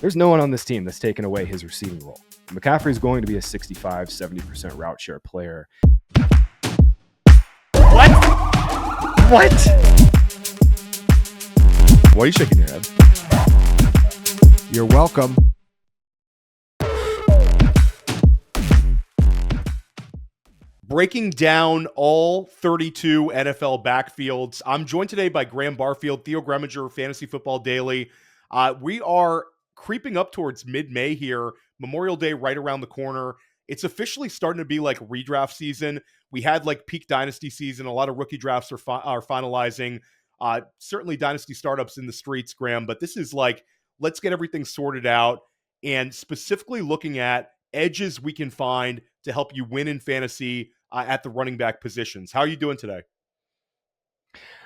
there's no one on this team that's taken away his receiving role. McCaffrey is going to be a 65, 70% route share player. What? Why are you shaking your head? You're welcome. Breaking down all 32 NFL backfields. I'm joined today by Graham Barfield, Theo Greminger, Fantasy Football Daily. We are creeping up towards mid-May here. Memorial Day right around the corner. It's officially starting to be like redraft season. We had like peak Dynasty season. A lot of rookie drafts are finalizing. Certainly Dynasty startups in the streets, Graham. But this is like, let's get everything sorted out. And specifically looking at edges we can find to help you win in fantasy at the running back positions. How are you doing today?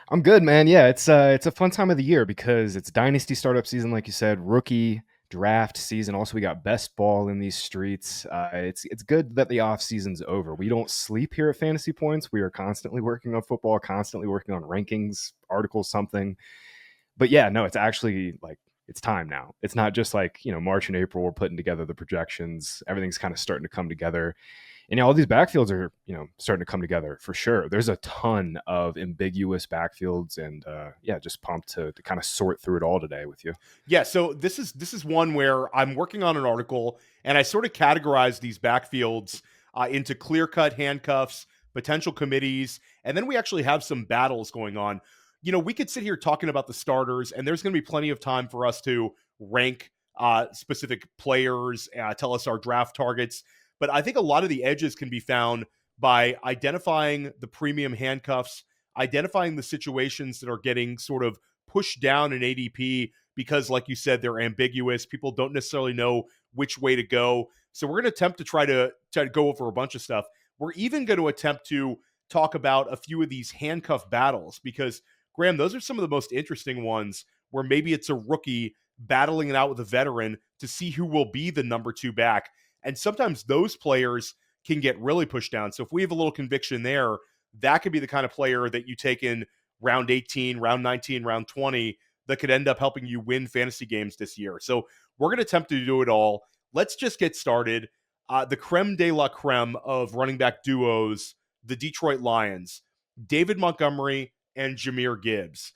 I'm good, man. Yeah, it's a fun time of the year because it's Dynasty startup season, like you said, rookie draft season. Also, we got best ball in these streets. It's good that the off season's over. We don't sleep here at Fantasy Points. We are constantly working on football, constantly working on rankings, articles, something. But yeah, no, it's actually like it's time now. It's not just like, March and April, we're putting together the projections. Everything's kind of starting to come together. And all these backfields are, starting to come together for sure. There's a ton of ambiguous backfields, and just pumped to kind of sort through it all today with you. Yeah, so this is one where I'm working on an article, and I sort of categorize these backfields into clear-cut handcuffs, potential committees, and then we actually have some battles going on. We could sit here talking about the starters, and there's going to be plenty of time for us to rank specific players, tell us our draft targets. But I think a lot of the edges can be found by identifying the premium handcuffs, identifying the situations that are getting sort of pushed down in ADP because, like you said, they're ambiguous. People don't necessarily know which way to go. So we're going to attempt to try to go over a bunch of stuff. We're even going to attempt to talk about a few of these handcuff battles because, Graham, those are some of the most interesting ones where maybe it's a rookie battling it out with a veteran to see who will be the number 2 back. And sometimes those players can get really pushed down. So if we have a little conviction there, that could be the kind of player that you take in round 18, round 19, round 20 that could end up helping you win fantasy games this year. So we're going to attempt to do it all. Let's just get started. The creme de la creme of running back duos, the Detroit Lions, David Montgomery and Jahmyr Gibbs.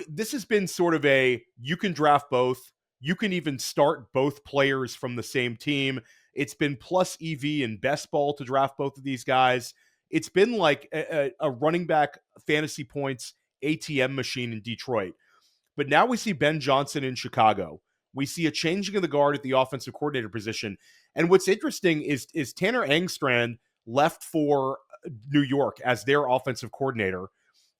This has been sort of you can draft both. You can even start both players from the same team. It's been plus EV and best ball to draft both of these guys. It's been like a running back fantasy points ATM machine in Detroit. But now we see Ben Johnson in Chicago. We see a changing of the guard at the offensive coordinator position. And what's interesting is Tanner Engstrand left for New York as their offensive coordinator.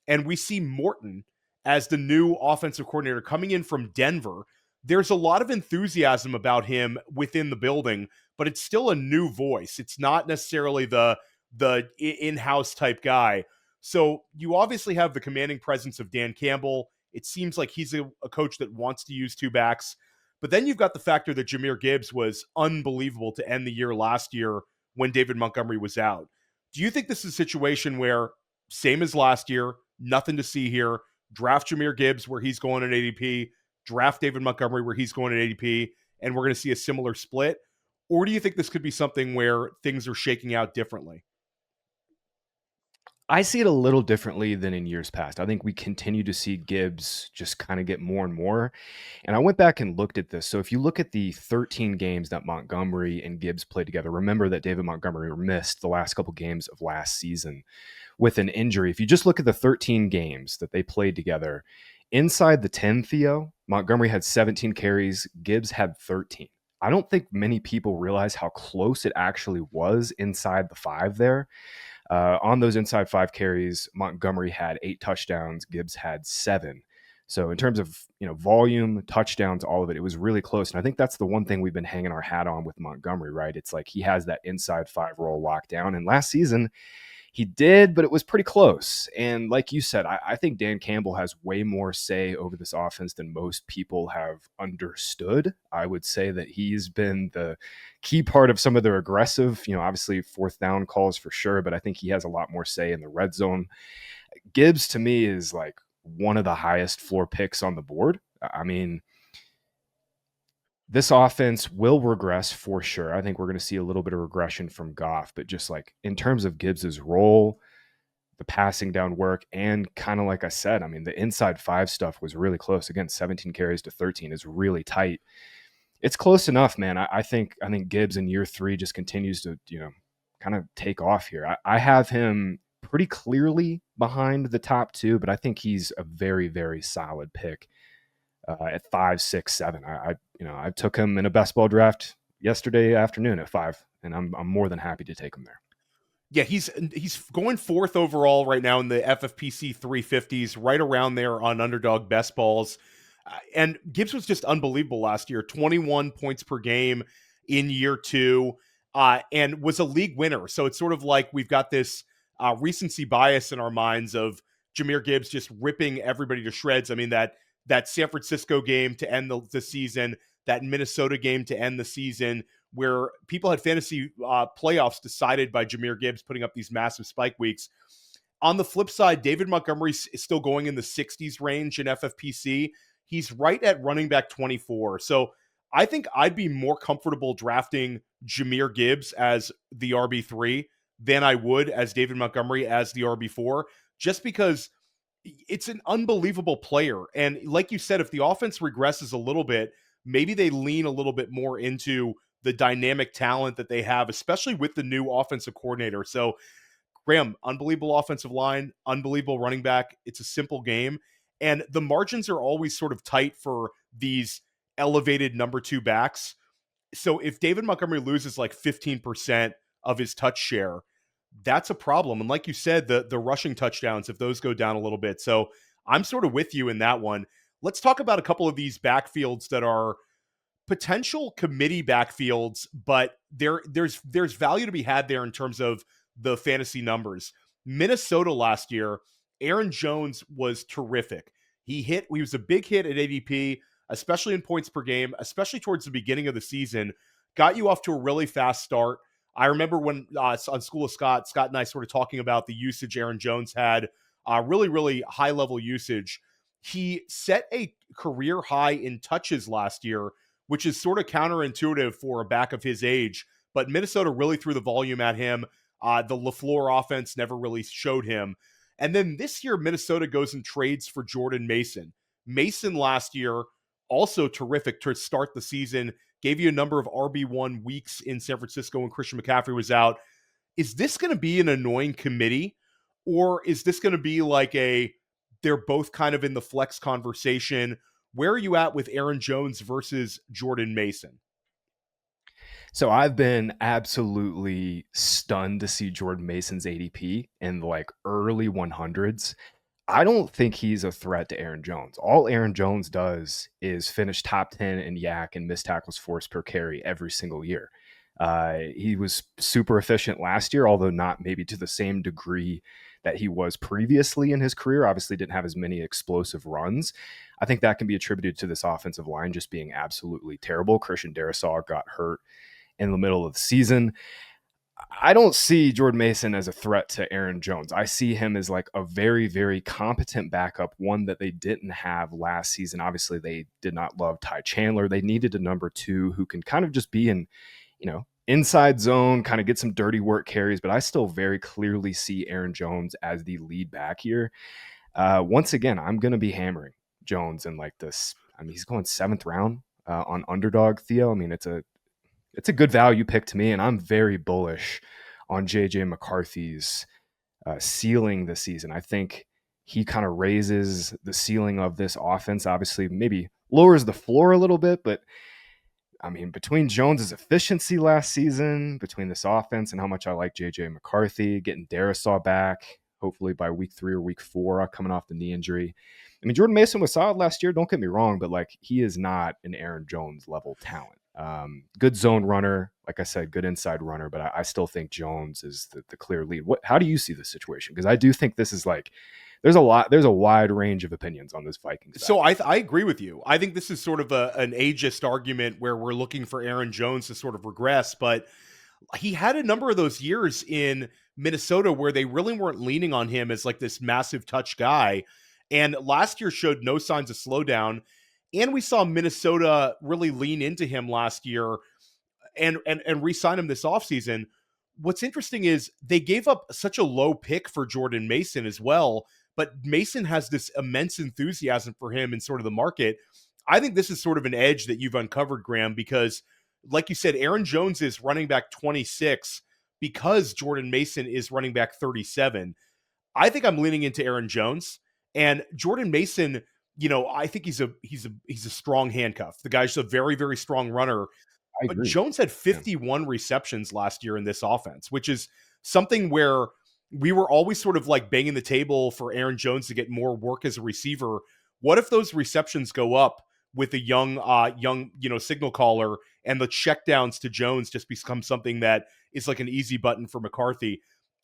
And we see Morton as the new offensive coordinator coming in from Denver. There's a lot of enthusiasm about him within the building, but it's still a new voice. It's not necessarily the in-house type guy. So you obviously have the commanding presence of Dan Campbell. It seems like he's a coach that wants to use 2 backs. But then you've got the factor that Jahmyr Gibbs was unbelievable to end the year last year when David Montgomery was out. Do you think this is a situation where, same as last year, nothing to see here, draft Jahmyr Gibbs where he's going at ADP, draft David Montgomery where he's going at ADP, and we're going to see a similar split? Or do you think this could be something where things are shaking out differently? I see it a little differently than in years past. I think we continue to see Gibbs just kind of get more and more. And I went back and looked at this. So if you look at the 13 games that Montgomery and Gibbs played together, remember that David Montgomery missed the last couple games of last season with an injury. If you just look at the 13 games that they played together, inside the 10, Theo, Montgomery had 17 carries, Gibbs had 13. I don't think many people realize how close it actually was inside the 5 there. On those inside 5 carries, Montgomery had 8 touchdowns, Gibbs had 7. So in terms of volume, touchdowns, all of it, it was really close. And I think that's the one thing we've been hanging our hat on with Montgomery, right? It's like he has that inside 5 role locked down. And last season, he did, but it was pretty close. And like you said, I think Dan Campbell has way more say over this offense than most people have understood. I would say that he's been the key part of some of their aggressive, obviously 4th down calls for sure, but I think he has a lot more say in the red zone. Gibbs, to me, is like one of the highest floor picks on the board. I mean, This offense will regress for sure. I think we're going to see a little bit of regression from Goff, but just like in terms of Gibbs's role, the passing down work, and kind of like I said, I mean, the inside 5 stuff was really close. Again, 17 carries to 13 is really tight. It's close enough, man. I think Gibbs in year 3 just continues to, kind of take off here. I have him pretty clearly behind the top 2, but I think he's a very, very solid pick at 5, 6, 7. I took him in a best ball draft yesterday afternoon at 5, and I'm more than happy to take him there. Yeah, he's going 4th overall right now in the FFPC 350s, right around there on underdog best balls. And Gibbs was just unbelievable last year, 21 points per game in year 2, and was a league winner. So it's sort of like we've got this recency bias in our minds of Jahmyr Gibbs just ripping everybody to shreds. I mean, that San Francisco game to end the season, that Minnesota game to end the season, where people had fantasy playoffs decided by Jahmyr Gibbs putting up these massive spike weeks. On the flip side, David Montgomery is still going in the 60s range in FFPC. He's right at running back 24. So I think I'd be more comfortable drafting Jahmyr Gibbs as the RB3 than I would as David Montgomery as the RB4, just because it's an unbelievable player. And like you said, if the offense regresses a little bit, maybe they lean a little bit more into the dynamic talent that they have, especially with the new offensive coordinator. So Graham, unbelievable offensive line, unbelievable running back. It's a simple game. And the margins are always sort of tight for these elevated number 2 backs. So if David Montgomery loses like 15% of his touch share, that's a problem. And like you said, the rushing touchdowns, if those go down a little bit. So I'm sort of with you in that one. Let's talk about a couple of these backfields that are potential committee backfields, but there's value to be had there in terms of the fantasy numbers. Minnesota last year, Aaron Jones was terrific. He was a big hit at ADP, especially in points per game, especially towards the beginning of the season, got you off to a really fast start. I remember when on School of Scott and I sort of talking about the usage Aaron Jones had, really, really high level usage. He set a career high in touches last year, which is sort of counterintuitive for a back of his age, but Minnesota really threw the volume at him. The LaFleur offense never really showed him. And then this year, Minnesota goes and trades for Jordan Mason. Mason last year, also terrific to start the season, gave you a number of RB1 weeks in San Francisco when Christian McCaffrey was out. Is this going to be an annoying committee? Or is this going to be like they're both kind of in the flex conversation? Where are you at with Aaron Jones versus Jordan Mason? So I've been absolutely stunned to see Jordan Mason's ADP in the like early 100s. I don't think he's a threat to Aaron Jones. All Aaron Jones does is finish top 10 in yak and missed tackles forced per carry every single year. He was super efficient last year, although not maybe to the same degree that he was previously in his career. Obviously didn't have as many explosive runs. I think that can be attributed to this offensive line just being absolutely terrible. Christian Darrisaw got hurt in the middle of the season. I don't see Jordan Mason as a threat to Aaron Jones. I see him as like a very, very competent backup, one that they didn't have last season. Obviously, they did not love Ty Chandler. They needed a number 2 who can kind of just be in, inside zone, kind of get some dirty work carries, but I still very clearly see Aaron Jones as the lead back here. Once again, I'm going to be hammering Jones in like this. I mean, he's going 7th round on underdog, Theo. I mean, it's a good value pick to me, and I'm very bullish on J.J. McCarthy's ceiling this season. I think he kind of raises the ceiling of this offense, obviously maybe lowers the floor a little bit, but I mean, between Jones's efficiency last season, between this offense and how much I like J.J. McCarthy, getting Darrisaw back, hopefully by week 3 or week 4, coming off the knee injury. I mean, Jordan Mason was solid last year, don't get me wrong, but like he is not an Aaron Jones level talent. Good zone runner, like I said, good inside runner, but I still think Jones is the clear lead. How do you see this situation? Because I do think this is like, there's a wide range of opinions on this Vikings. So I agree with you. I think this is sort of an ageist argument where we're looking for Aaron Jones to sort of regress, but he had a number of those years in Minnesota where they really weren't leaning on him as like this massive touch guy. And last year showed no signs of slowdown. And we saw Minnesota really lean into him last year and re-sign him this offseason. What's interesting is they gave up such a low pick for Jordan Mason as well, but Mason has this immense enthusiasm for him in sort of the market. I think this is sort of an edge that you've uncovered, Graham, because like you said, Aaron Jones is running back 26 because Jordan Mason is running back 37. I think I'm leaning into Aaron Jones and Jordan Mason. I think he's a strong handcuff. The guy's a very, very strong runner. I But agree. Jones had Yeah. 51 receptions last year in this offense, which is something where we were always sort of like banging the table for Aaron Jones to get more work as a receiver. What if those receptions go up with a young, signal caller and the checkdowns to Jones just become something that is like an easy button for McCarthy?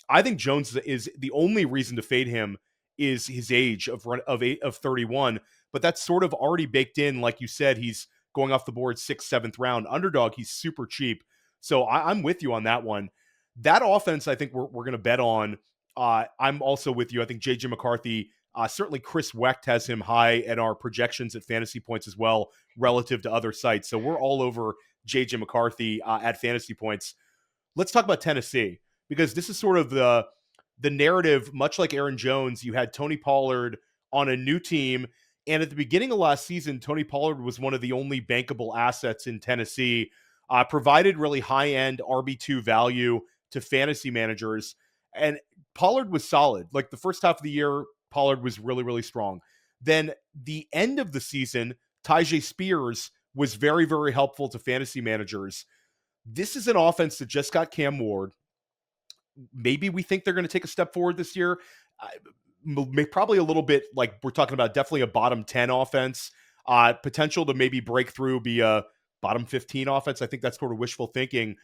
I think Jones is the only reason to fade him is his age of 31, but that's sort of already baked in. Like you said, he's going off the board 6th, 7th round underdog. He's super cheap. So I'm with you on that one. That offense, I think we're going to bet on. I'm also with you. I think JJ McCarthy, certainly Chris Wecht has him high at our projections at Fantasy Points as well, relative to other sites. So we're all over JJ McCarthy at Fantasy Points. Let's talk about Tennessee, because this is sort of the narrative. Much like Aaron Jones, you had Tony Pollard on a new team, and at the beginning of last season, Tony Pollard was one of the only bankable assets in Tennessee, provided really high-end RB2 value to fantasy managers, and Pollard was solid. Like the first half of the year, Pollard was really, really strong. Then the end of the season, Tyjae Spears was very, very helpful to fantasy managers. This is an offense that just got Cam Ward. Maybe we think they're going to take a step forward this year. Probably a little bit, like we're talking about, definitely a bottom 10 offense. Potential to maybe break through, be a bottom 15 offense. I think that's sort of wishful thinking.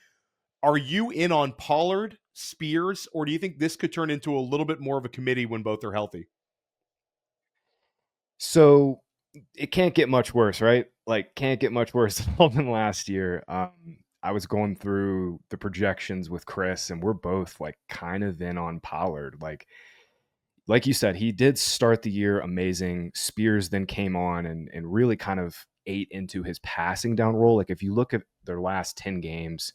Are you in on Pollard, Spears, or do you think this could turn into a little bit more of a committee when both are healthy? So it can't get much worse, right? Like, can't get much worse than last year. I was going through the projections with Chris, and we're both like kind of in on Pollard. Like you said, he did start the year amazing. Spears then came on and really kind of ate into his passing down role. Like if you look at their last 10 games,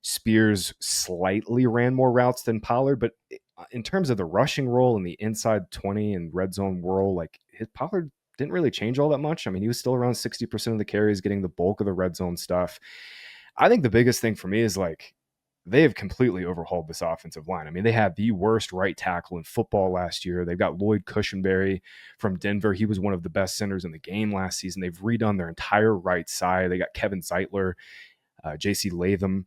Spears slightly ran more routes than Pollard, but in terms of the rushing role and the inside 20 and red zone role, like his Pollard didn't really change all that much. I mean, he was still around 60% of the carries, getting the bulk of the red zone stuff. I think the biggest thing for me is like they have completely overhauled this offensive line. I mean, they had the worst right tackle in football last year. They've got Lloyd Cushenberry from Denver. He was one of the best centers in the game last season. They've redone their entire right side. They got Kevin Zeitler, J.C. Latham.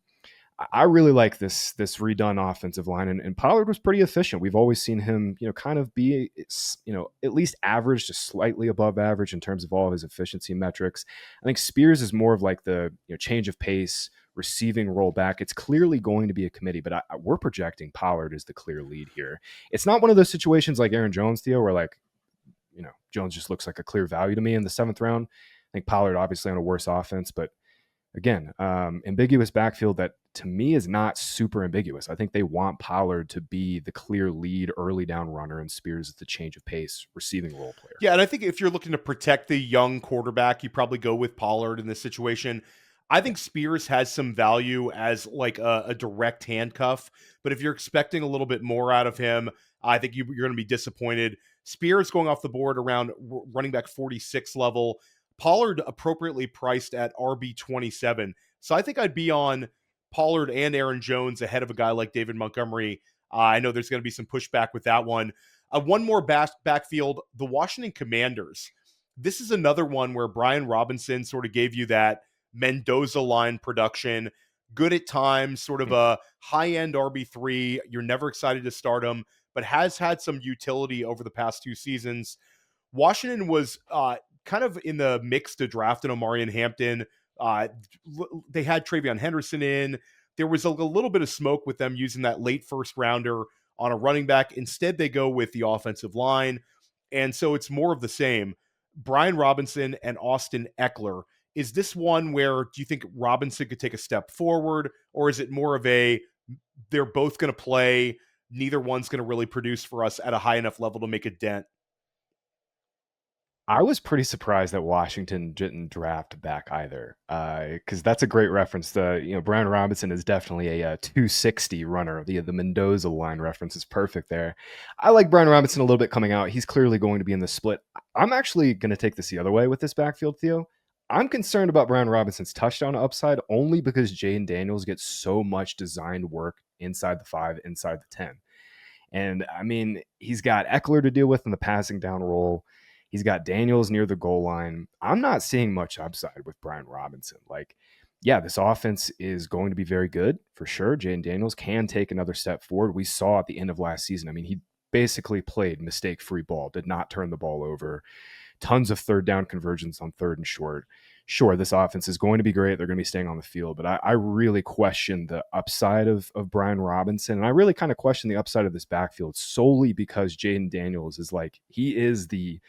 I really like this redone offensive line, and Pollard was pretty efficient. We've always seen him, kind of be, at least average to slightly above average in terms of all of his efficiency metrics. I think Spears is more of like the change of pace, receiving role back. It's clearly going to be a committee, but we're projecting Pollard as the clear lead here. It's not one of those situations like Aaron Jones, Theo, where like, Jones just looks like a clear value to me in the 7th round. I think Pollard obviously on a worse offense, but again, ambiguous backfield that to me is not super ambiguous. I think they want Pollard to be the clear lead early down runner and Spears is the change of pace receiving role player. Yeah, and I think if you're looking to protect the young quarterback, you probably go with Pollard in this situation. I think Spears has some value as like a direct handcuff, but if you're expecting a little bit more out of him, I think you're going to be disappointed. Spears going off the board around running back 46 level. Pollard appropriately priced at RB 27. So I think I'd be on Pollard and Aaron Jones ahead of a guy like David Montgomery. I know there's going to be some pushback with that one. One more backfield, the Washington Commanders. This is another one where Brian Robinson sort of gave you that Mendoza line production, good at times, sort of a high-end RB3. You're never excited to start him, but has had some utility over the past 2 seasons. Washington was kind of in the mix to draft an Omarion Hampton. They had Travion Henderson in. There was a little bit of smoke with them using that late first rounder on a running back. Instead, they go with the offensive line. And so it's more of the same. Brian Robinson and Austin Eckler. Is this one where do you think Robinson could take a step forward? Or is it more of they're both going to play, neither one's going to really produce for us at a high enough level to make a dent? I was pretty surprised that Washington didn't draft back either, because that's a great reference. Brian Robinson is definitely a 260 runner. The Mendoza line reference is perfect there. I like Brian Robinson a little bit coming out. He's clearly going to be in the split. I'm actually going to take this the other way with this backfield, Theo. I'm concerned about Brian Robinson's touchdown upside only because Jaden Daniels gets so much designed work inside the 5, inside the 10. And I mean, he's got Eckler to deal with in the passing down role. He's got Daniels near the goal line. I'm not seeing much upside with Brian Robinson. Like, yeah, this offense is going to be very good for sure. Jaden Daniels can take another step forward. We saw at the end of last season. I mean, he basically played mistake-free ball, did not turn the ball over. Tons of third down conversions on 3rd and short. Sure, this offense is going to be great. They're going to be staying on the field, but I really question the upside of Brian Robinson. And I really kind of question the upside of this backfield solely because Jaden Daniels is like, he is the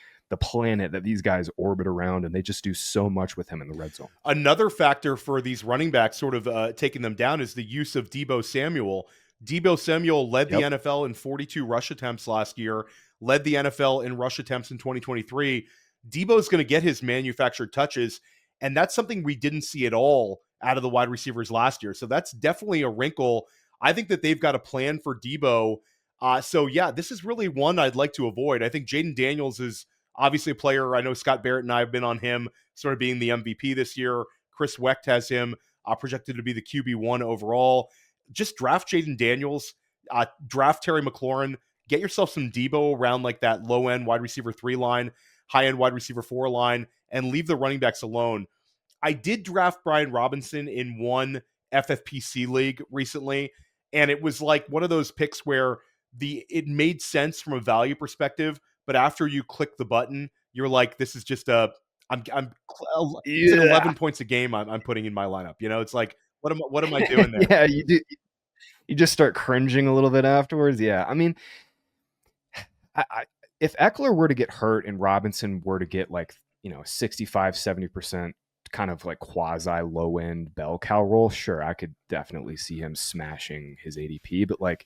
planet that these guys orbit around, and they just do so much with him in the red zone. Another factor for these running backs sort of taking them down is the use of Deebo Samuel. Deebo Samuel led the NFL in 42 rush attempts last year, led the NFL in rush attempts in 2023. Deebo's going to get his manufactured touches, and that's something we didn't see at all out of the wide receivers last year. So that's definitely a wrinkle. I think that they've got a plan for Deebo. So yeah, this is really one I'd like to avoid. I think Jaden Daniels is obviously a player. I know Scott Barrett and I have been on him sort of being the MVP this year. Chris Wecht has him projected to be the QB1 overall. Just draft Jaden Daniels, draft Terry McLaurin, get yourself some Deebo around like that low end wide receiver 3 line, high end wide receiver 4 line, and leave the running backs alone. I did draft Brian Robinson in one FFPC league recently, and it was like one of those picks where it made sense from a value perspective, but after you click the button, you're like, this is just it's like 11 points a game I'm putting in my lineup. You know, it's like, what am I doing there? Yeah, you do. You just start cringing a little bit afterwards. Yeah, I mean, if Eckler were to get hurt and Robinson were to get like 65-70% kind of like quasi low end bell cow roll, sure, I could definitely see him smashing his ADP. But like,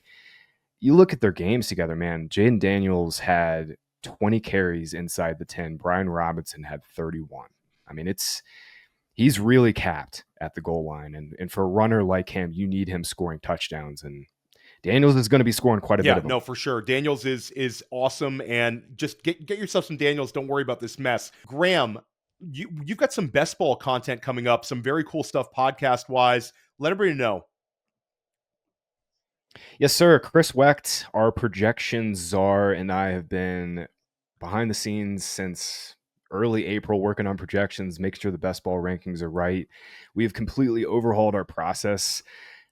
you look at their games together, man. Jaden Daniels had 20 carries inside the 10. Brian Robinson had 31. I mean, he's really capped at the goal line. And for a runner like him, you need him scoring touchdowns. And Daniels is going to be scoring quite a bit of them. No, for sure. Daniels is awesome. And just get yourself some Daniels. Don't worry about this mess. Graham, you've got some best ball content coming up, some very cool stuff podcast-wise. Let everybody know. Yes, sir. Chris Wecht, our projection czar, and I have been behind the scenes since early April working on projections, making sure the best ball rankings are right. We have completely overhauled our process.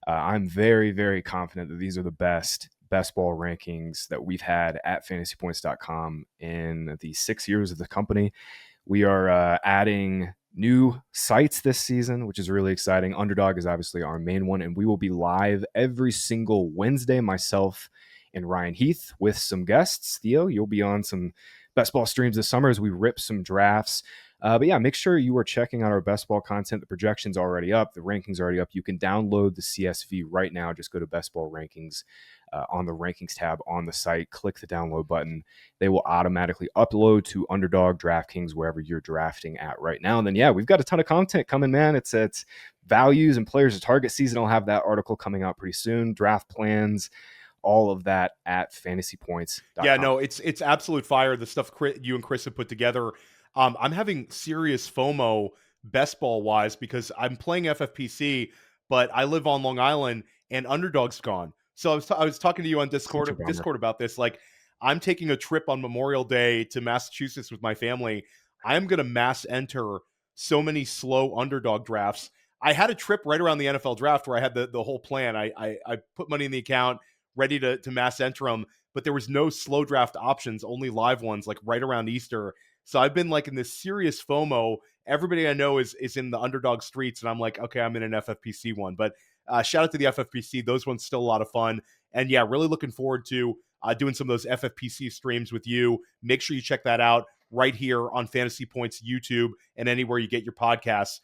I'm very, very confident that these are the best ball rankings that we've had at FantasyPoints.com in the 6 years of the company. We are adding new sites this season, which is really exciting. Underdog is obviously our main one, and we will be live every single Wednesday, myself and Ryan Heath, with some guests. Theo, you'll be on some best ball streams this summer as we rip some drafts. But yeah, make sure you are checking out our best ball content. The projection's already up. The rankings are already up. You can download the CSV right now. Just go to best ball rankings on the rankings tab on the site. Click the download button. They will automatically upload to Underdog, DraftKings, wherever you're drafting at right now. And then, yeah, we've got a ton of content coming, man. It's values and players to target season. I'll have that article coming out pretty soon. Draft plans, all of that at FantasyPoints.com. Yeah, no, it's absolute fire. The stuff you and Chris have put together. I'm having serious FOMO best ball wise because I'm playing FFPC, but I live on Long Island and Underdog's gone. So I was talking to you on Discord about this. Like, I'm taking a trip on Memorial Day to Massachusetts with my family. I'm going to mass enter so many slow Underdog drafts. I had a trip right around the NFL draft where I had the whole plan. I put money in the account, ready to mass enter them, but there was no slow draft options, only live ones, like right around Easter. So I've been like in this serious FOMO. Everybody I know is in the Underdog streets, and I'm like, okay, I'm in an FFPC one. But shout out to the FFPC. Those ones still a lot of fun. And yeah, really looking forward to doing some of those FFPC streams with you. Make sure you check that out right here on Fantasy Points YouTube and anywhere you get your podcasts.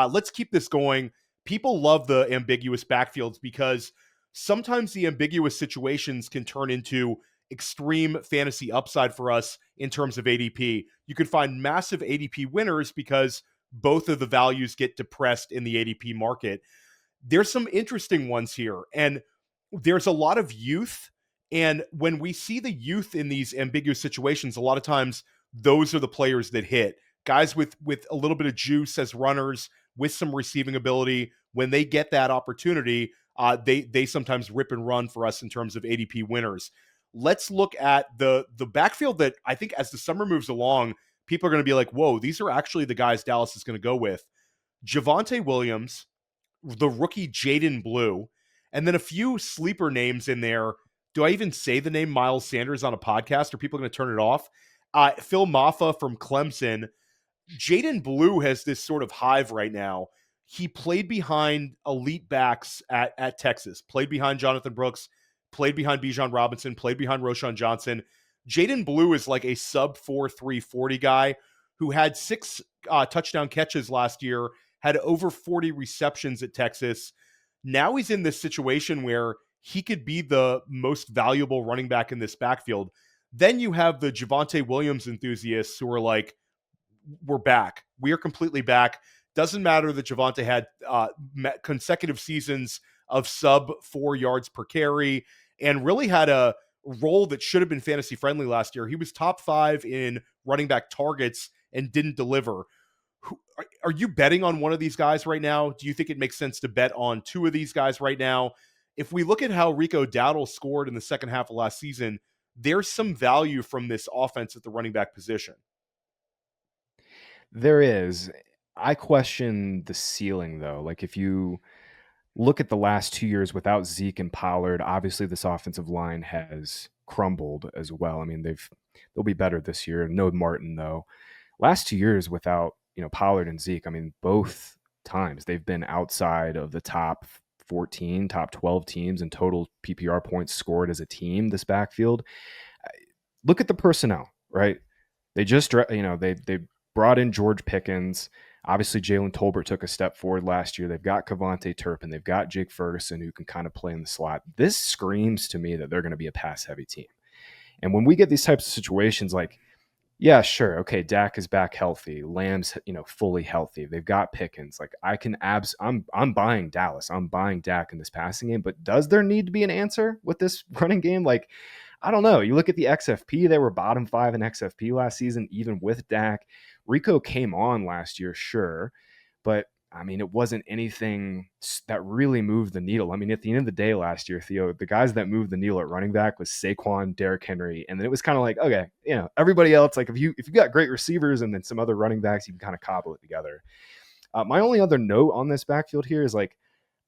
Let's keep this going. People love the ambiguous backfields because sometimes the ambiguous situations can turn into extreme fantasy upside for us in terms of ADP. You could find massive ADP winners because both of the values get depressed in the ADP market. There's some interesting ones here, and there's a lot of youth. And when we see the youth in these ambiguous situations, a lot of times those are the players that hit. Guys with a little bit of juice as runners, with some receiving ability, when they get that opportunity, they sometimes rip and run for us in terms of ADP winners. Let's look at the backfield that I think as the summer moves along, people are going to be like, whoa, these are actually the guys Dallas is going to go with. Javonte Williams, the rookie Jaden Blue, and then a few sleeper names in there. Do I even say the name Miles Sanders on a podcast? Are people going to turn it off? Phil Maffa from Clemson. Jaden Blue has this sort of hive right now. He played behind elite backs at Texas, played behind Jonathan Brooks, played behind Bijan Robinson, played behind Roschon Johnson. Jaden Blue is like a sub 4.3 40 guy who had 6 touchdown catches last year, had over 40 receptions at Texas. Now he's in this situation where he could be the most valuable running back in this backfield. Then you have the Javonte Williams enthusiasts who are like, we're back. We are completely back. Doesn't matter that Javonte had consecutive seasons of sub 4 yards per carry and really had a role that should have been fantasy friendly last year. He was top 5 in running back targets and didn't deliver. Are you betting on one of these guys right now? Do you think it makes sense to bet on 2 of these guys right now? If we look at how Rico Dowdle scored in the second half of last season, there's some value from this offense at the running back position. There is. I question the ceiling, though. Like, if you look at the last 2 years without Zeke and Pollard, obviously this offensive line has crumbled as well. I mean, they'll be better this year. No Martin, though. Last 2 years without, Pollard and Zeke, I mean, both times they've been outside of the top 14, top 12 teams in total PPR points scored as a team, this backfield. Look at the personnel, right? They just, they brought in George Pickens. Obviously, Jalen Tolbert took a step forward last year. They've got Kevontae Turpin. They've got Jake Ferguson, who can kind of play in the slot. This screams to me that they're going to be a pass-heavy team. And when we get these types of situations, like, yeah, sure, okay, Dak is back healthy. Lamb's, fully healthy. They've got Pickens. Like, I'm buying Dallas. I'm buying Dak in this passing game. But does there need to be an answer with this running game? Like, I don't know. You look at the XFP, they were bottom 5 in XFP last season, even with Dak. Rico came on last year, sure, but I mean, it wasn't anything that really moved the needle. I mean, at the end of the day last year, Theo, the guys that moved the needle at running back was Saquon, Derrick Henry, and then it was kind of like, okay, everybody else, like if you got great receivers and then some other running backs, you can kind of cobble it together. My only other note on this backfield here is like,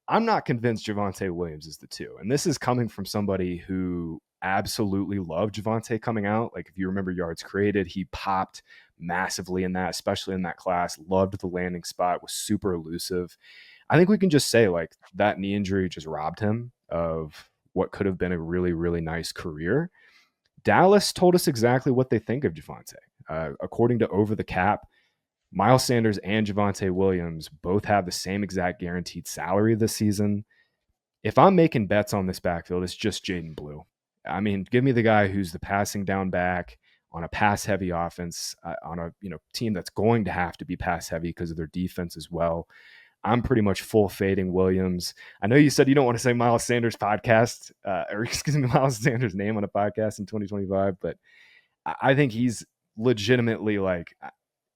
I'm not convinced Javonte Williams is the 2, and this is coming from somebody who absolutely loved Javonte coming out. Like, if you remember yards created, he popped massively in that, especially in that class. Loved the landing spot, was super elusive. I think we can just say like that knee injury just robbed him of what could have been a really, really nice career. Dallas told us exactly what they think of Javonte. According to Over the Cap, Miles Sanders and Javonte Williams both have the same exact guaranteed salary this season. If I'm making bets on this backfield, it's just Jaden Blue. I mean, give me the guy who's the passing down back on a pass-heavy offense, on a team that's going to have to be pass-heavy because of their defense as well. I'm pretty much full fading Williams. I know you said you don't want to say Miles Sanders podcast, Miles Sanders name on a podcast in 2025, but I think he's legitimately like,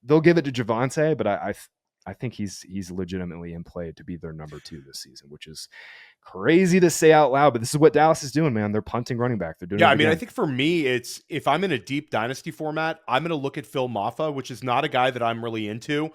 they'll give it to Javonte, but I think he's legitimately in play to be their number 2 this season, which is crazy to say out loud, but this is what Dallas is doing, man. They're punting running back. They're doing it again. I think for me, it's if I'm in a deep dynasty format, I'm going to look at Phil Maffa, which is not a guy that I'm really into.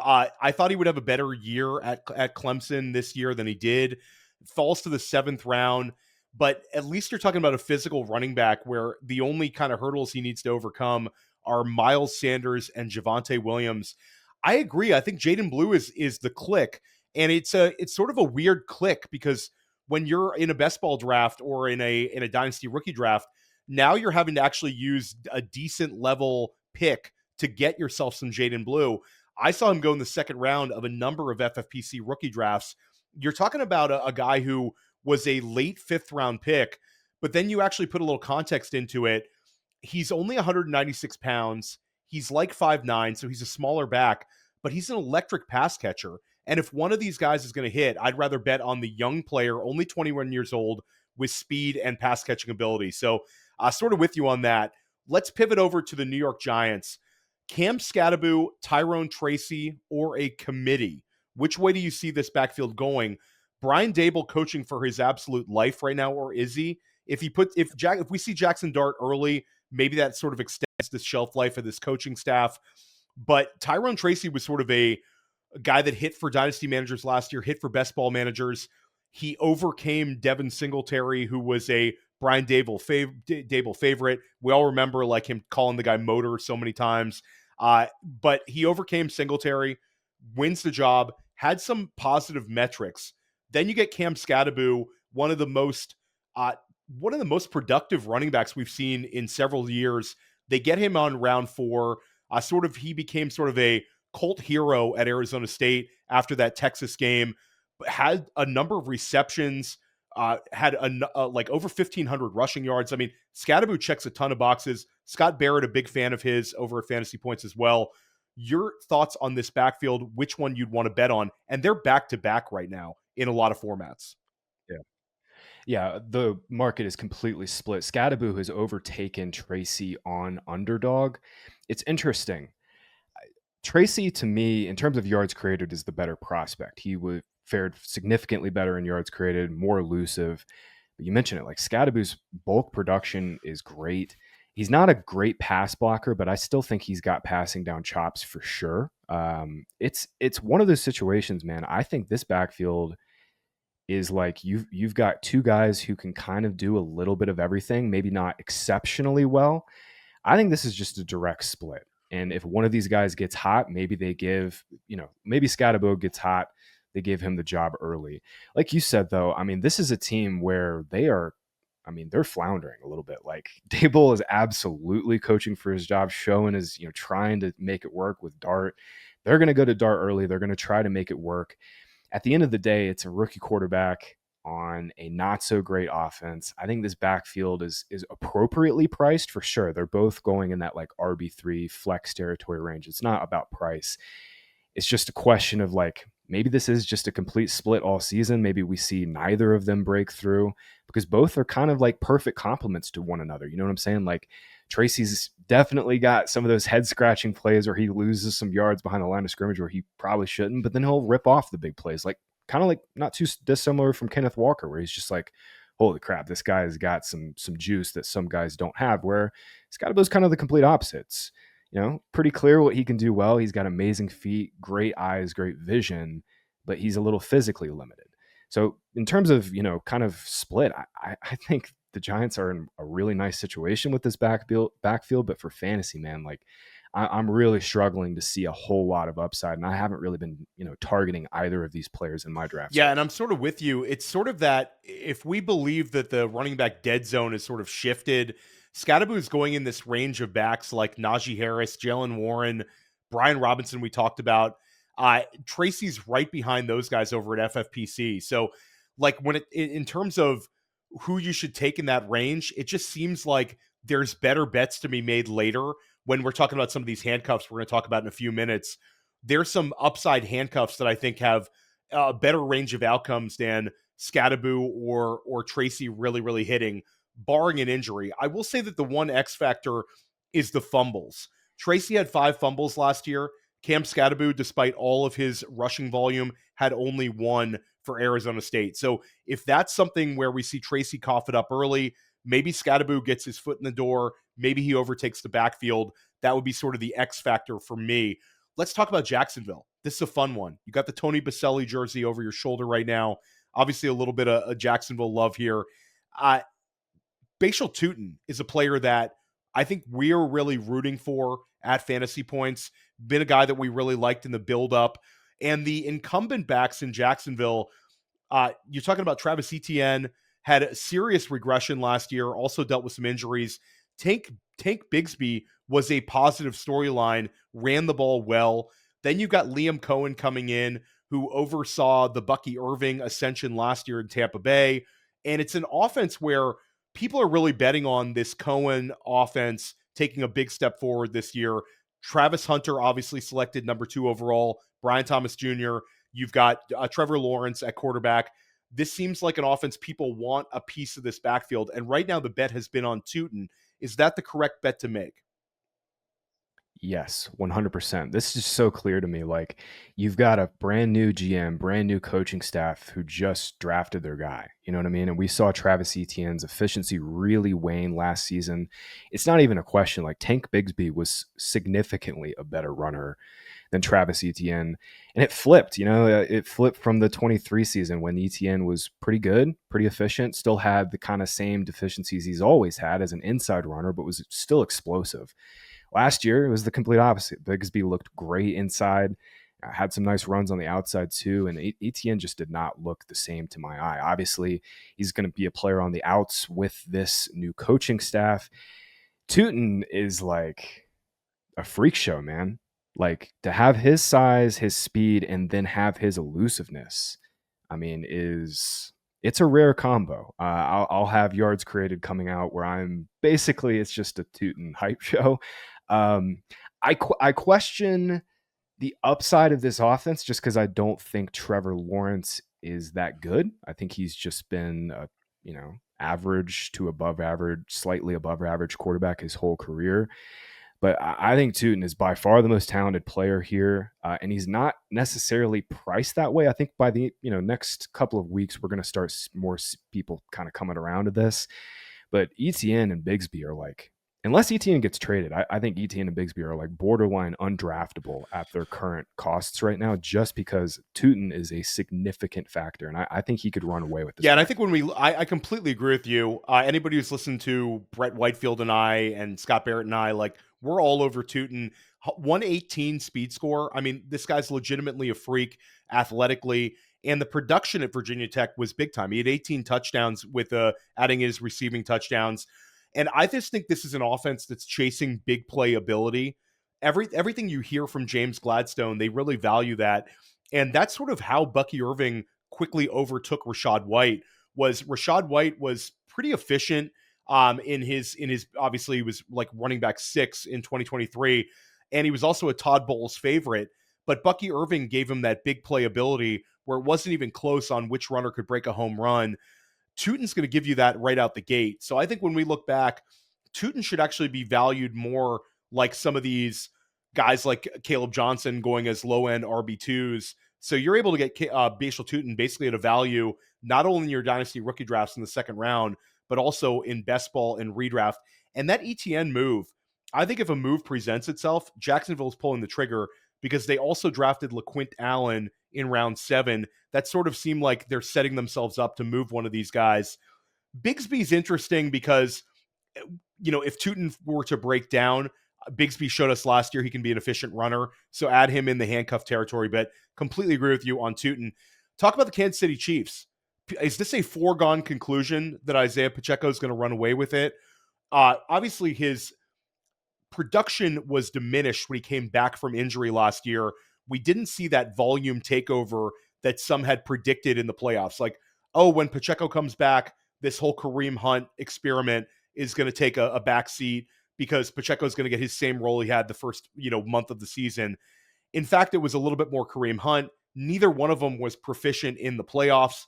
I thought he would have a better year at Clemson this year than he did. Falls to the 7th round, but at least you're talking about a physical running back where the only kind of hurdles he needs to overcome are Miles Sanders and Javonte Williams. I agree. I think Jaden Blue is the click, and it's sort of a weird click because when you're in a best ball draft or in a dynasty rookie draft, now you're having to actually use a decent level pick to get yourself some Jaden Blue. I saw him go in the 2nd round of a number of FFPC rookie drafts. You're talking about a guy who was a late 5th round pick, But then you actually put a little context into it. He's only 196 pounds. He's like 5'9", so he's a smaller back, but he's an electric pass catcher. And if one of these guys is going to hit, I'd rather bet on the young player, only 21 years old, with speed and pass catching ability. So sort of with you on that. Let's pivot over to the New York Giants. Cam Skattebo, Tyrone Tracy, or a committee? Which way do you see this backfield going? Brian Daboll coaching for his absolute life right now, or is he? If we see Jackson Dart early, maybe that sort of extends the shelf life of this coaching staff. But Tyrone Tracy was sort of a guy that hit for dynasty managers last year, hit for best ball managers. He overcame Devin Singletary, who was a Brian Daboll favorite. We all remember like him calling the guy Motor so many times. But he overcame Singletary, wins the job, had some positive metrics. Then you get Cam Skattebo, one of the most productive running backs we've seen in several years. They get him on round 4. He became sort of a cult hero at Arizona State after that Texas game. Had a number of receptions, had like over 1,500 rushing yards. I mean, Skattebo checks a ton of boxes. Scott Barrett, a big fan of his over at FantasyPoints as well. Your thoughts on this backfield, which one you'd want to bet on? And they're back-to-back right now in a lot of formats. Yeah, the market is completely split. Skattebo has overtaken Tracy on underdog. It's interesting. Tracy, to me, in terms of yards created, is the better prospect. He fared significantly better in yards created, more elusive. But you mentioned it, like Skattebo's bulk production is great. He's not a great pass blocker, but I still think he's got passing down chops for sure. It's one of those situations, man. I think this backfield is like you've got two guys who can kind of do a little bit of everything, maybe not exceptionally well. I think this is just a direct split. And if one of these guys gets hot, maybe they give, maybe Skattebo gets hot, they give him the job early. Like you said, though, I mean, this is a team where they're floundering a little bit. Like Daboll is absolutely coaching for his job, showing his, trying to make it work with Dart. They're going to go to Dart early. They're going to try to make it work. At the end of the day, it's a rookie quarterback on a not so great offense. I think this backfield is appropriately priced for sure. They're both going in that like RB3 flex territory range. It's not about price. It's just a question of like, maybe this is just a complete split all season. Maybe we see neither of them break through because both are kind of like perfect complements to one another. You know what I'm saying? Like Tracy's definitely got some of those head scratching plays where he loses some yards behind the line of scrimmage where he probably shouldn't, but then he'll rip off the big plays. Like kind of like not too dissimilar from Kenneth Walker, where he's just like, holy crap, this guy has got some juice that some guys don't have, where Skattebo's kind of the complete opposites. Pretty clear what he can do well. He's got amazing feet, great eyes, great vision, but he's a little physically limited. So in terms of, kind of split, I think the Giants are in a really nice situation with this backfield, but for fantasy, man, like I'm really struggling to see a whole lot of upside, and I haven't really been, targeting either of these players in my draft. Yeah, and I'm sort of with you. It's sort of that if we believe that the running back dead zone is sort of shifted, Skattebo is going in this range of backs like Najee Harris, Jalen Warren, Brian Robinson we talked about. Tracy's right behind those guys over at FFPC. So like when in terms of who you should take in that range, it just seems like there's better bets to be made later when we're talking about some of these handcuffs we're going to talk about in a few minutes. There's some upside handcuffs that I think have a better range of outcomes than Skattebo or Tracy really, really hitting, barring an injury. I will say that the one X factor is the fumbles. Tracy had 5 fumbles last year. Cam Skattebo, despite all of his rushing volume, had only 1 for Arizona State. So if that's something where we see Tracy cough it up early, maybe Skattebo gets his foot in the door, maybe he overtakes the backfield. That would be sort of the X factor for me. Let's talk about Jacksonville. This is a fun one. You got the Tony Baselli jersey over your shoulder right now. Obviously a little bit of Jacksonville love here. Bashal Tutin is a player that I think we're really rooting for at FantasyPoints. Been a guy that we really liked in the build-up. And the incumbent backs in Jacksonville, you're talking about Travis Etienne, had a serious regression last year, also dealt with some injuries. Tank Bigsby was a positive storyline, ran the ball well. Then you've got Liam Cohen coming in, who oversaw the Bucky Irving ascension last year in Tampa Bay. And it's an offense where people are really betting on this Cohen offense taking a big step forward this year. Travis Hunter obviously selected number 2 overall, Brian Thomas Jr. You've got Trevor Lawrence at quarterback. This seems like an offense people want a piece of this backfield. And right now the bet has been on Tootin. Is that the correct bet to make? Yes, 100%. This is so clear to me. Like, you've got a brand new GM, brand new coaching staff who just drafted their guy. You know what I mean? And we saw Travis Etienne's efficiency really wane last season. It's not even a question. Like, Tank Bigsby was significantly a better runner than Travis Etienne. And it flipped, it flipped from the 23 season when Etienne was pretty good, pretty efficient, still had the kind of same deficiencies he's always had as an inside runner, but was still explosive. Last year, it was the complete opposite. Bigsby looked great inside, had some nice runs on the outside too, and Etienne just did not look the same to my eye. Obviously, he's going to be a player on the outs with this new coaching staff. Tootin is like a freak show, man. Like, to have his size, his speed, and then have his elusiveness, I mean, it's a rare combo. I'll have yards created coming out where it's just a Tootin hype show. I question the upside of this offense just because I don't think Trevor Lawrence is that good. I think he's just been average to above average, slightly above average quarterback his whole career. But I think Tootin is by far the most talented player here, and he's not necessarily priced that way. I think by the next couple of weeks, we're going to start more people kind of coming around to this. But Etienne and Bigsby are like, unless Etienne gets traded, I think Etienne and Bigsby are like borderline undraftable at their current costs right now, just because Tootin is a significant factor, and I think he could run away with this. Yeah, and I think I completely agree with you. Anybody who's listened to Brett Whitefield and I and Scott Barrett and I, like, we're all over Tootin. 118 speed score. I mean, this guy's legitimately a freak athletically, and the production at Virginia Tech was big time. He had 18 touchdowns with adding his receiving touchdowns. And I just think this is an offense that's chasing big play ability. Everything you hear from James Gladstone, they really value that. And that's sort of how Bucky Irving quickly overtook Rachaad White. Rachaad White was pretty efficient in his obviously he was like running back 6 in 2023, and he was also a Todd Bowles favorite. But Bucky Irving gave him that big play ability where it wasn't even close on which runner could break a home run. Tootin's going to give you that right out the gate. So I think when we look back, Tootin should actually be valued more like some of these guys like Kaleb Johnson going as low-end RB2s. So you're able to get Bashal Tootin basically at a value, not only in your Dynasty rookie drafts in the second round, but also in best ball and redraft. And that ETN move, I think if a move presents itself, Jacksonville is pulling the trigger because they also drafted LaQuint Allen in round 7. That sort of seemed like they're setting themselves up to move one of these guys. Bigsby's interesting because, if Tootin were to break down, Bigsby showed us last year he can be an efficient runner, so add him in the handcuff territory, but completely agree with you on Tootin. Talk about the Kansas City Chiefs. Is this a foregone conclusion that Isaiah Pacheco is going to run away with it? Obviously, his production was diminished when he came back from injury last year. We didn't see that volume takeover that some had predicted in the playoffs. Like, when Pacheco comes back, this whole Kareem Hunt experiment is going to take a backseat because Pacheco is going to get his same role he had the first month of the season. In fact, it was a little bit more Kareem Hunt. Neither one of them was proficient in the playoffs.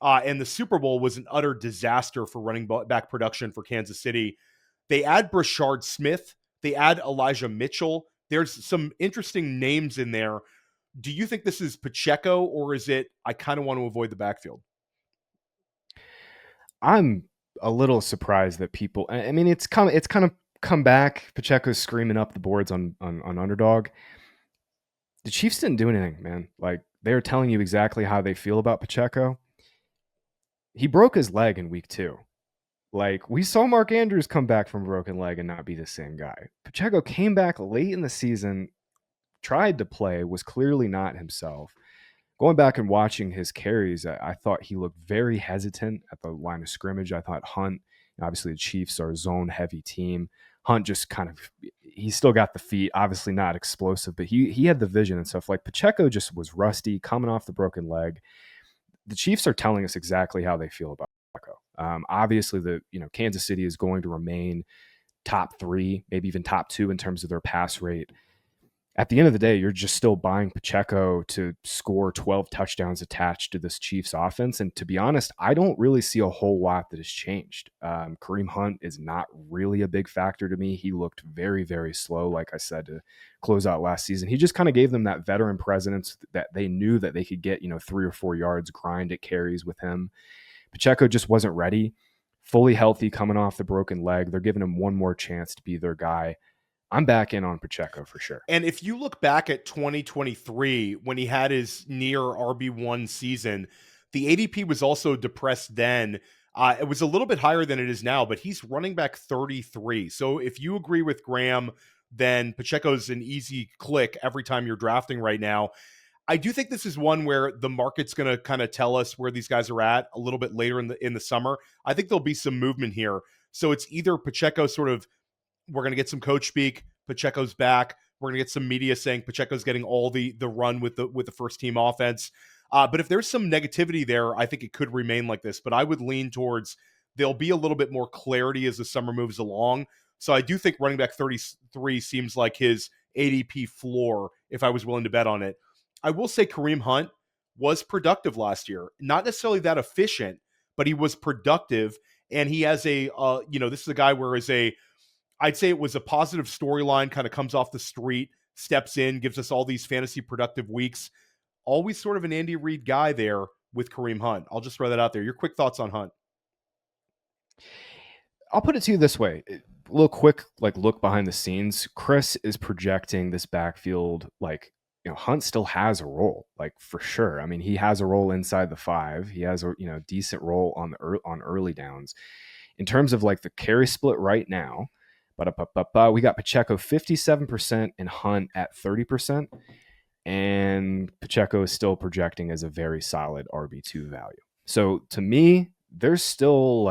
And the Super Bowl was an utter disaster for running back production for Kansas City. They add Brashard Smith. They add Elijah Mitchell. There's some interesting names in there. Do you think this is Pacheco, or is it I kind of want to avoid the backfield? I'm a little surprised that people. I mean, it's kind of come back. Pacheco's screaming up the boards on Underdog. The Chiefs didn't do anything, man. Like, they're telling you exactly how they feel about Pacheco. He broke his leg in week 2. Like, we saw Mark Andrews come back from a broken leg and not be the same guy. Pacheco came back late in the season, tried to play, was clearly not himself. Going back and watching his carries, I thought he looked very hesitant at the line of scrimmage. I thought Hunt, obviously the Chiefs are a zone-heavy team. Hunt just he still got the feet, obviously not explosive, but he had the vision and stuff. Like, Pacheco just was rusty, coming off the broken leg. The Chiefs are telling us exactly how they feel about Pacheco. Obviously, Kansas City is going to remain top 3, maybe even top 2 in terms of their pass rate. At the end of the day, you're just still buying Pacheco to score 12 touchdowns attached to this Chiefs offense. And to be honest, I don't really see a whole lot that has changed. Kareem Hunt is not really a big factor to me. He looked very, very slow, like I said, to close out last season. He just kind of gave them that veteran presence that they knew that they could get, 3 or 4 yards grind at carries with him. Pacheco just wasn't ready, fully healthy coming off the broken leg. They're giving him one more chance to be their guy. I'm back in on Pacheco for sure. And if you look back at 2023, when he had his near RB1 season, the ADP was also depressed then. It was a little bit higher than it is now, but he's running back 33. So if you agree with Graham, then Pacheco's an easy click every time you're drafting right now. I do think this is one where the market's going to kind of tell us where these guys are at a little bit later in the summer. I think there'll be some movement here. So it's either Pacheco sort of, we're going to get some coach speak, Pacheco's back. We're going to get some media saying Pacheco's getting all the run with the first team offense. But if there's some negativity there, I think it could remain like this. But I would lean towards there'll be a little bit more clarity as the summer moves along. So I do think running back 33 seems like his ADP floor if I was willing to bet on it. I will say Kareem Hunt was productive last year. Not necessarily that efficient, but he was productive. And he has this is a guy where I'd say it was a positive storyline, kind of comes off the street, steps in, gives us all these fantasy productive weeks. Always sort of an Andy Reid guy there with Kareem Hunt. I'll just throw that out there. Your quick thoughts on Hunt? I'll put it to you this way. A little quick look behind the scenes. Chris is projecting this backfield Hunt still has a role, for sure. I mean, he has a role inside the 5. He has a decent role on early downs. In terms of the carry split right now, we got Pacheco 57% and Hunt at 30%. And Pacheco is still projecting as a very solid RB2 value. So to me, there's still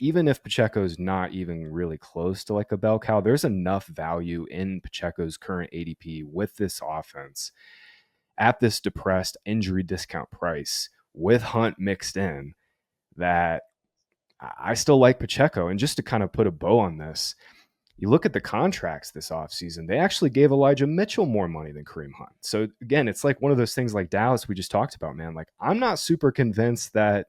even if Pacheco's not even really close to a bell cow, there's enough value in Pacheco's current ADP with this offense at this depressed injury discount price with Hunt mixed in that I still like Pacheco. And just to kind of put a bow on this, you look at the contracts this offseason, they actually gave Elijah Mitchell more money than Kareem Hunt. So again, it's one of those things like Dallas we just talked about, man. I'm not super convinced that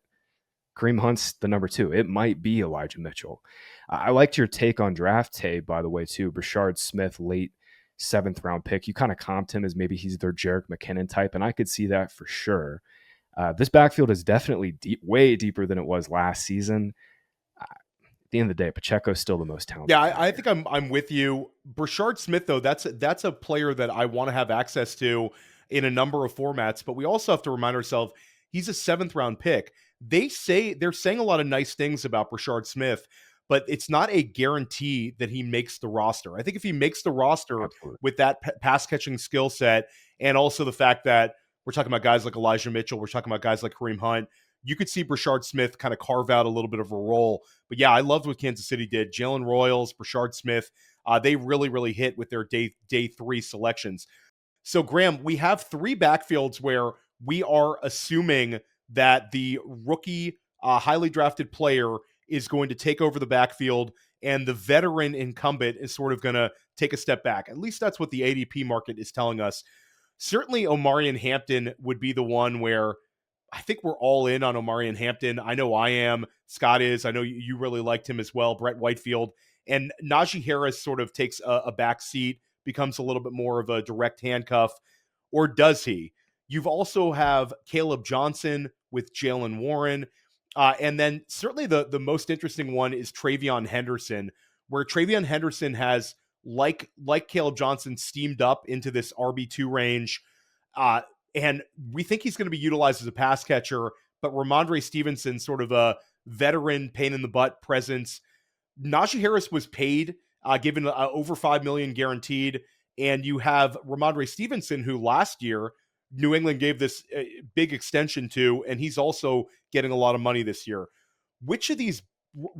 Kareem Hunt's the number 2. It might be Elijah Mitchell. I liked your take on draft day, by the way, too. Rashard Smith, late 7th round pick. You kind of comped him as maybe he's their Jerick McKinnon type, and I could see that for sure. This backfield is definitely way deeper than it was last season. At the end of the day, Pacheco's still the most talented. Yeah, I think I'm with you. Rashard Smith, though, that's a player that I want to have access to in a number of formats, but we also have to remind ourselves he's a 7th round pick. They're saying a lot of nice things about Rashard Smith, but it's not a guarantee that he makes the roster. I think if he makes the roster Absolutely. with that pass catching skill set, and also the fact that we're talking about guys like Elijah Mitchell, we're talking about guys like Kareem Hunt, you could see Rashard Smith kind of carve out a little bit of a role. But yeah, I loved what Kansas City did. Jalen Royals, Rashard Smith, they really, really hit with their day 3 selections. So Graham, we have 3 backfields where we are assuming that the rookie, highly drafted player is going to take over the backfield and the veteran incumbent is sort of going to take a step back. At least that's what the ADP market is telling us. Certainly Omarion Hampton would be the one where I think we're all in on Omarion Hampton. I know I am. Scott is. I know you really liked him as well. Brett Whitefield. And Najee Harris sort of takes a back seat, becomes a little bit more of a direct handcuff. Or does he? You've also have Kaleb Johnson with Jalen Warren. And then certainly the most interesting one is Travion Henderson, where Travion Henderson has, like Kaleb Johnson, steamed up into this RB2 range. And we think he's going to be utilized as a pass catcher, but Ramondre Stevenson, sort of a veteran pain in the butt presence. Najee Harris was paid, given over $5 million guaranteed. And you have Ramondre Stevenson, who last year New England gave this big extension to, and he's also getting a lot of money this year. Which of these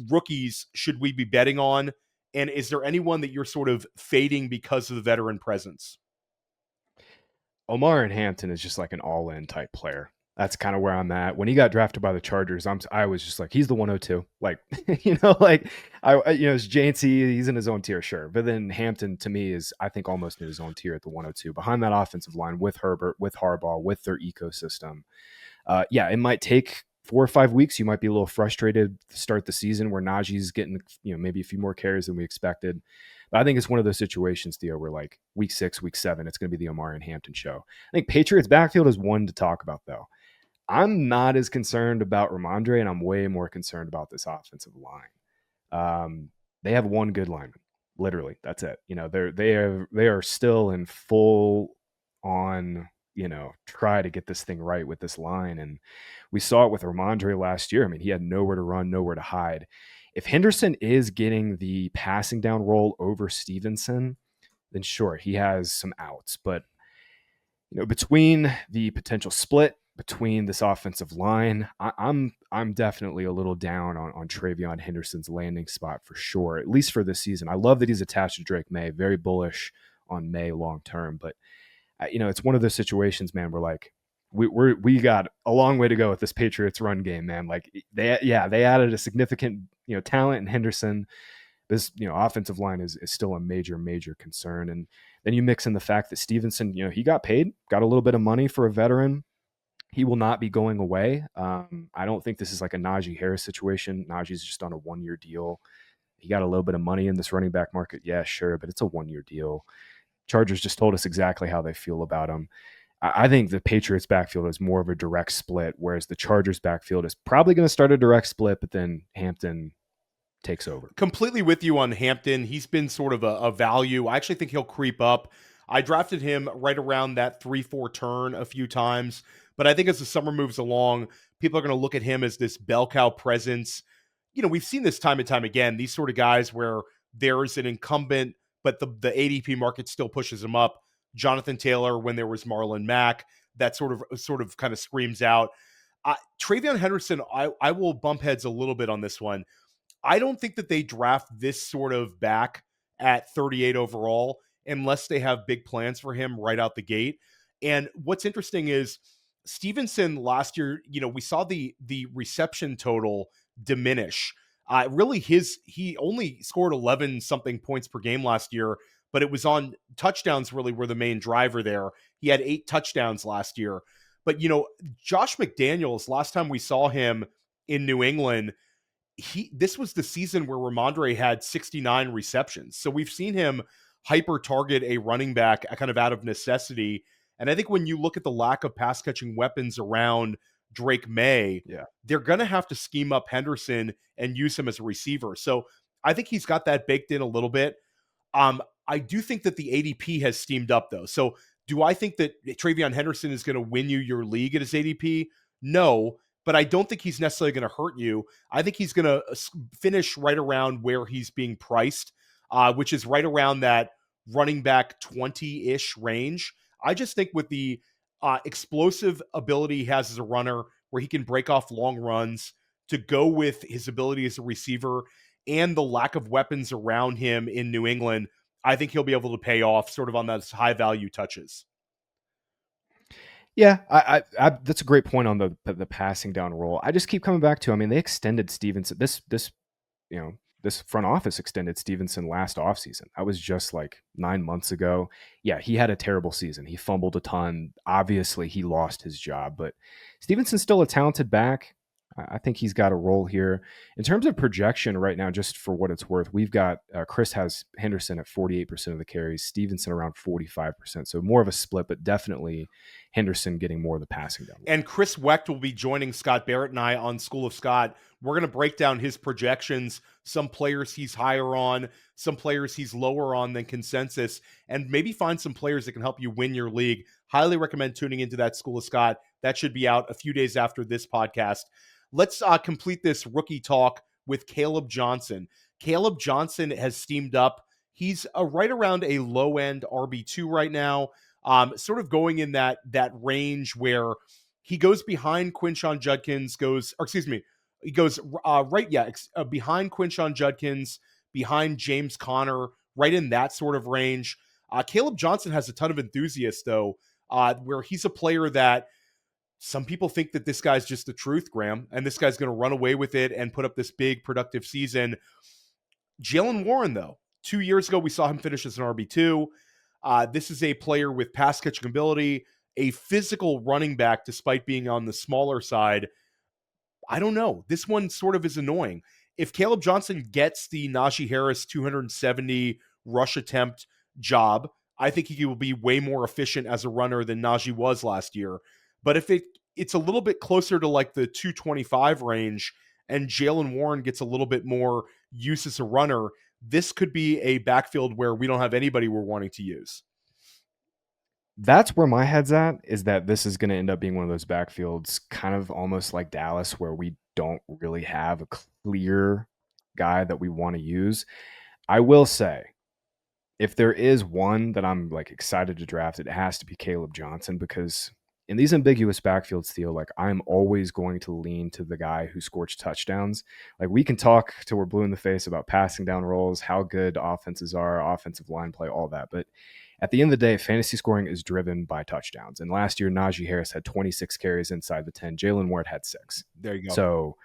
rookies should we be betting on? And is there anyone that you're sort of fading because of the veteran presence? Omarion Hampton is just an all-in type player. That's kind of where I'm at. When he got drafted by the Chargers, I was just like, he's the 102. Like, it's JNC, he's in his own tier, sure. But then Hampton to me is, I think, almost in his own tier at the 102, behind that offensive line with Herbert, with Harbaugh, with their ecosystem. It might take 4 or 5 weeks. You might be a little frustrated to start the season where Najee's getting, maybe a few more carries than we expected. But I think it's one of those situations, Theo, where like week 6, week 7, it's going to be the Omarion Hampton show. I think Patriots backfield is one to talk about, though. I'm not as concerned about Ramondre, and I'm way more concerned about this offensive line. They have one good lineman, literally. That's it. They are still in full on, try to get this thing right with this line. And we saw it with Ramondre last year. I mean, he had nowhere to run, nowhere to hide. If Henderson is getting the passing down role over Stevenson, then sure, he has some outs. But between the potential split between this offensive line, I'm definitely a little down on Travion Henderson's landing spot for sure, at least for this season. I love that he's attached to Drake May, very bullish on May long term, but it's one of those situations, man, where like we got a long way to go with this Patriots run game, man. Like they added a significant talent in Henderson. This offensive line is still a major concern. And then you mix in the fact that Stevenson, he got paid, got a little bit of money for a veteran. He will not be going away. I don't think this is like a Najee Harris situation. Najee's just on a 1-year deal. He got a little bit of money in this running back market. Yeah, sure, but it's a 1-year deal. Chargers just told us exactly how they feel about him. I think the Patriots backfield is more of a direct split, whereas the Chargers backfield is probably going to start a direct split, but then Hampton takes over. Completely with you on Hampton. He's been sort of a value. I actually think he'll creep up. I drafted him right around that 3-4 turn a few times, but I think as the summer moves along, people are going to look at him as this bell cow presence. We've seen this time and time again, these sort of guys where there's an incumbent, but the ADP market still pushes him up. Jonathan Taylor, when there was Marlon Mack, that sort of kind of screams out. Travion Henderson, I will bump heads a little bit on this one. I don't think that they draft this sort of back at 38 overall unless they have big plans for him right out the gate. And what's interesting is Stevenson last year, we saw the reception total diminish. Really, he only scored 11 something points per game last year, but it was on touchdowns really were the main driver there. He had 8 touchdowns last year. But, Josh McDaniels, last time we saw him in New England, this was the season where Ramondre had 69 receptions. So we've seen him hyper target a running back kind of out of necessity. And I think when you look at the lack of pass catching weapons around Drake May, they're going to have to scheme up Henderson and use him as a receiver. So I think he's got that baked in a little bit. I do think that the ADP has steamed up though. So do I think that Travion Henderson is going to win you your league at his ADP? No, but I don't think he's necessarily going to hurt you. I think he's going to finish right around where he's being priced, which is right around that running back 20-ish range. I just think with the explosive ability he has as a runner, where he can break off long runs, to go with his ability as a receiver and the lack of weapons around him in New England, I think he'll be able to pay off sort of on those high value touches. Yeah, I that's a great point on the passing down role. I just keep coming back to, they extended Stevenson. This front office extended Stevenson last offseason. That was just like 9 months ago. Yeah, he had a terrible season. He fumbled a ton. Obviously, he lost his job, but Stevenson's still a talented back. I think he's got a role here. In terms of projection right now, just for what it's worth, we've got Chris has Henderson at 48% of the carries, Stevenson around 45%. So more of a split, but definitely Henderson getting more of the passing down. And Chris Wecht will be joining Scott Barrett and I on School of Scott. We're going to break down his projections, some players he's higher on, some players he's lower on than consensus, and maybe find some players that can help you win your league. Highly recommend tuning into that School of Scott. That should be out a few days after this podcast. Let's complete this rookie talk with Kaleb Johnson. Kaleb Johnson has steamed up. He's right around a low-end RB2 right now, sort of going in that range where he goes behind Quinshon Judkins, he goes behind Quinshon Judkins, behind James Conner, right in that sort of range. Kaleb Johnson has a ton of enthusiasts, though, where he's a player that some people think that this guy's just the truth, Graham, and this guy's going to run away with it and put up this big productive season. Jaylen Warren, though, 2 years ago, we saw him finish as an RB2. This is a player with pass catching ability, a physical running back, despite being on the smaller side. I don't know. This one sort of is annoying. If Kaleb Johnson gets the Najee Harris 270 rush attempt job, I think he will be way more efficient as a runner than Najee was last year. But if it's a little bit closer to like the 225 range and Jaylen Warren gets a little bit more use as a runner, this could be a backfield where we don't have anybody we're wanting to use. That's where my head's at, is that this is going to end up being one of those backfields, kind of almost like Dallas, where we don't really have a clear guy that we want to use. I will say, if there is one that I'm like excited to draft, it has to be Kaleb Johnson, because in these ambiguous backfields, Theo, like I'm always going to lean to the guy who scores touchdowns. Like we can talk till we're blue in the face about passing down roles, how good offenses are, offensive line play, all that. But at the end of the day, fantasy scoring is driven by touchdowns. And last year, Najee Harris had 26 carries inside the 10. Jaylen Warren had 6. There you go. So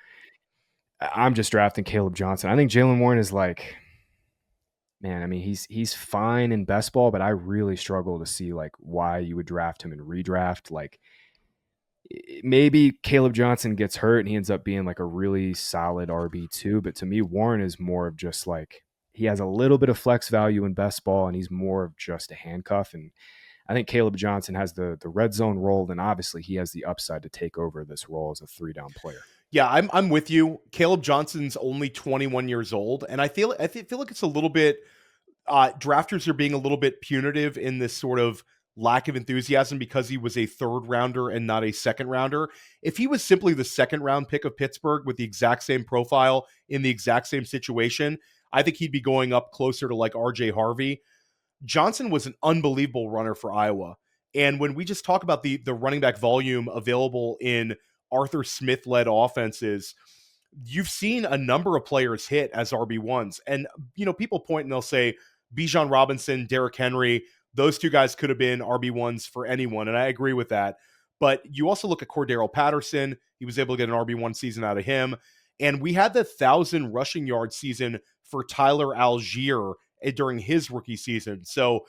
I'm just drafting Kaleb Johnson. I think Jaylen Warren is like, man, I mean, he's fine in best ball, but I really struggle to see like why you would draft him in redraft. Like maybe Kaleb Johnson gets hurt and he ends up being like a really solid RB2. But to me, Warren is more of just like, he has a little bit of flex value in best ball, and he's more of just a handcuff. And I think Kaleb Johnson has the red zone role, and obviously he has the upside to take over this role as a 3-down player. Yeah, I'm with you. Kaleb Johnson's only 21 years old, and I feel like it's a little bit drafters are being a little bit punitive in this sort of lack of enthusiasm because he was a 3rd rounder and not a 2nd rounder. If he was simply the 2nd round pick of Pittsburgh with the exact same profile in the exact same situation, I think he'd be going up closer to like RJ Harvey. Johnson was an unbelievable runner for Iowa. And when we just talk about the running back volume available in Arthur Smith-led offenses, you've seen a number of players hit as RB1s. And, you know, people point and they'll say Bijan Robinson, Derrick Henry, those 2 guys could have been RB1s for anyone. And I agree with that. But you also look at Cordero Patterson. He was able to get an RB1 season out of him. And we had the 1,000 rushing yard season for Tyler Algier during his rookie season. So